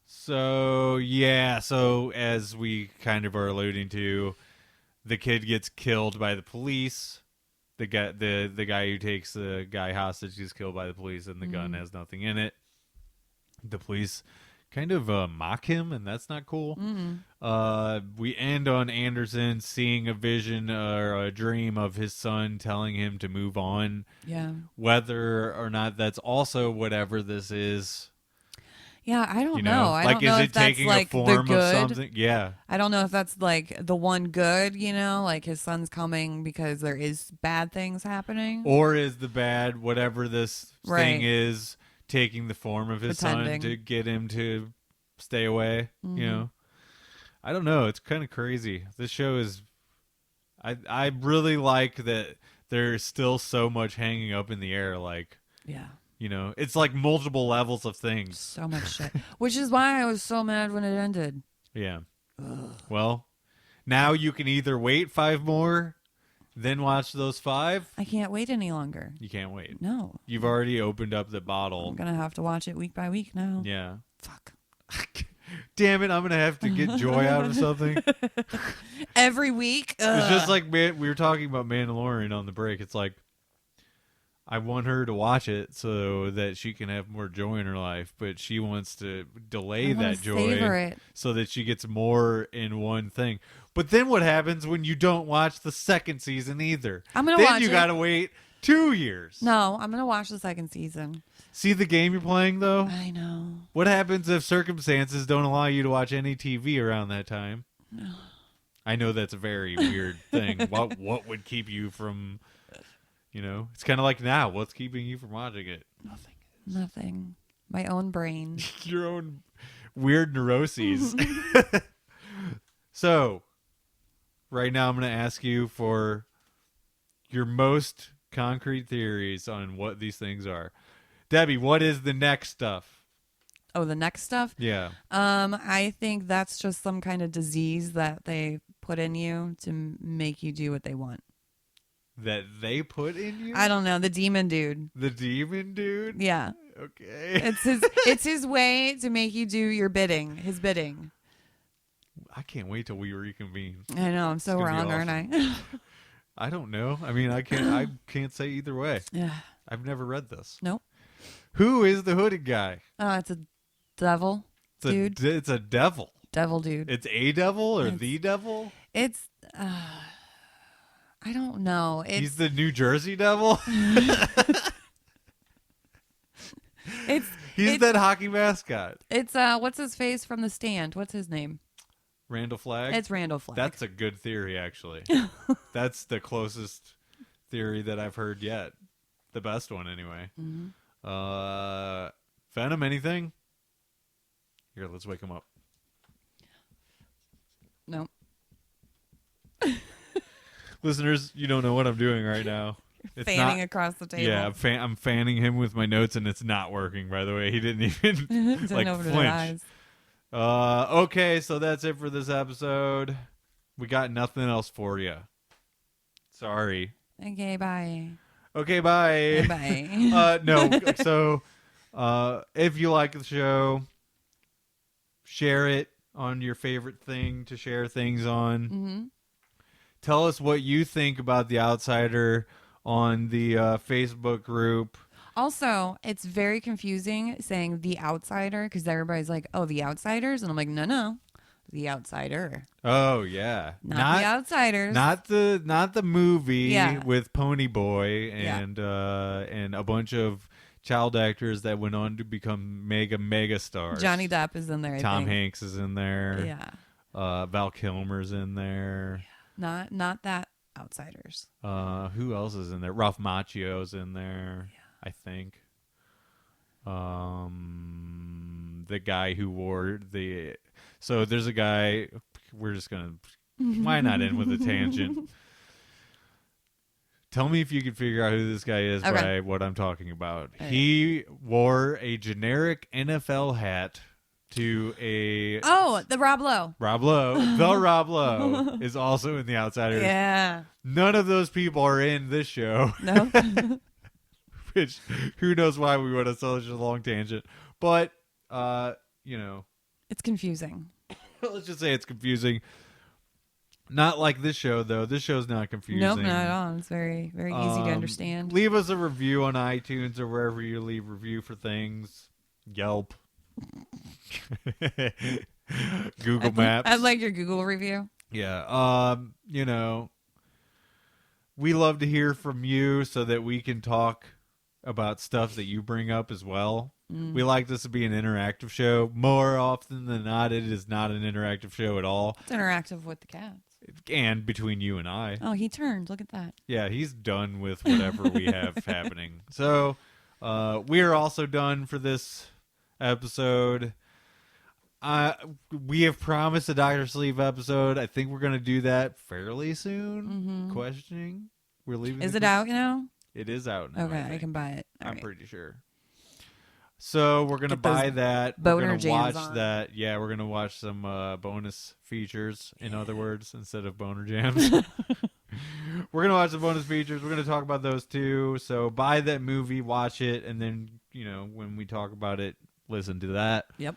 So yeah, so as we kind of are alluding to, the kid gets killed by the police. The guy who takes the guy hostage gets killed by the police, and the gun has nothing in it. The police kind of mock him, and that's not cool. We end on Anderson seeing a vision or a dream of his son telling him to move on. Yeah. Whether or not that's also whatever this is. Yeah, I don't You know. know, I like, don't know is if it that's taking like a form the of good. something? Yeah. I don't know if that's like the one good, like his son's coming because there is bad things happening. Or is the bad, whatever this Right. thing is, taking the form of his Pretending. son to get him to stay away? You know? I don't know. It's kind of crazy. This show is... I really like that there's still so much hanging up in the air. Like, Yeah. It's like multiple levels of things. So much shit. Which is why I was so mad when it ended. Yeah. Ugh. Well, now you can either wait 5 more, then watch those 5. I can't wait any longer. You can't wait. No. You've already opened up the I'm bottle. going to have to watch it week by week now. Yeah. Fuck. Damn it, I'm going to have to get joy out of something. Every week? It's just like, man, we were talking about Mandalorian on the break. It's like, I want her to watch it so that she can have more joy in her life, but she wants to delay that joy savor it. so that she gets more in one thing. But then what happens when you don't watch the second season either? I'm gonna then watch you it. got to wait 2 years. No, I'm going to watch the second season. See the game you're playing, though? I know. What happens if circumstances don't allow you to watch any TV around that time? No. I know that's a very weird thing. What would keep you from... it's kind of like now. What's keeping you from watching it? Nothing. My own brain. Your own weird neuroses. So, right now I'm going to ask you for your most concrete theories on what these things are. Debbie, what is the next stuff? Oh, the next stuff? Yeah. I think that's just some kind of disease that they put in you to make you do what they want. That they put in you? I don't know. The demon dude. The demon dude? Yeah. Okay. It's his way to make you do your bidding. His bidding. I can't wait till we reconvene. I know. I'm so It's gonna be wrong, aren't awesome. I? I don't know. I mean, I can't say either way. Yeah. I've never read this. Nope. Who is the hooded guy? Oh, it's a devil dude. It's a devil. Devil dude. It's a devil or the devil? It's I don't know. He's the New Jersey devil? He's that hockey mascot. It's what's his face from The Stand? What's his name? Randall Flagg? It's Randall Flagg. That's a good theory, actually. That's the closest theory that I've heard yet. The best one, anyway. Mm-hmm. Venom, anything? Here, let's wake him up. No. Listeners, you don't know what I'm doing right now. It's fanning not, across the table. Yeah, I'm fanning him with my notes, and it's not working, by the way. He didn't even Didn't like open his flinch. eyes. Okay, so that's it for this episode. We got nothing else for you. Sorry. Okay, bye. Okay, bye. Bye. No, so if you like the show, share it on your favorite thing to share things on. Mm-hmm. Tell us what you think about The Outsider on the Facebook group. Also, it's very confusing saying The Outsider because everybody's like, oh, The Outsiders? And I'm like, no. The Outsider. Oh, yeah. Not The Outsiders. Not the movie Yeah. with Pony Boy and a bunch of child actors that went on to become mega stars. Johnny Depp is in there, I Tom think. Hanks is in there. Yeah. Val Kilmer's in there. Not that Outsiders. Who else is in there? Ralph Macchio's in there, I think. the guy who wore the. So there's a guy. We're just gonna. Why not end with a tangent? Tell me if you can figure out who this guy is by what I'm talking about. Right. He wore a generic NFL hat to a... Oh, the Rob Lowe. Rob Lowe. The Rob Lowe is also in The Outsiders. Yeah. None of those people are in this show. No. Which, who knows why we went on such a long tangent. But, It's confusing. let's just say it's confusing. Not like this show, though. This show's not confusing. Nope, not at all. It's very, very easy to understand. Leave us a review on iTunes or wherever you leave review for things. Yelp. Google Maps. I'd like your Google review. Yeah. We love to hear from you so that we can talk about stuff that you bring up as well. We like this to be an interactive show. More often than not, it is not an interactive show at all. It's interactive with the cats. And between you and I. Oh, he turned. Look at that. Yeah, he's done with whatever we have happening. So, we are also done for this episode. We have promised a Dr. Sleep episode. I think we're going to do that fairly soon. Mm-hmm. Questioning. We're leaving. Is it out now? It is out now. Okay, I can buy it. All I'm right. pretty sure. So we're gonna buy that. We're boner gonna jams watch on. that. Yeah, we're gonna watch some bonus features. In other words, instead of boner jams, we're gonna watch the bonus features. We're gonna talk about those too. So buy that movie, watch it, and then when we talk about it, listen to that. Yep.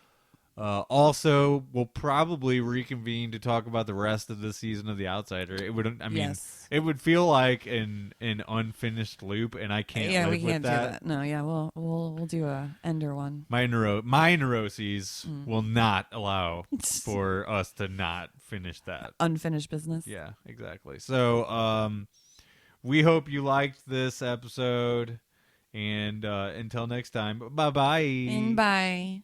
Also, we'll probably reconvene to talk about the rest of the season of The Outsider. It would, Yes. it would feel like an unfinished loop, and I can't. Yeah, live we with can't do that. No, yeah, we'll do a ender one. My neuroses will not allow for us to not finish that. Unfinished business. Yeah, exactly. So, we hope you liked this episode, and until next time, bye bye. And bye.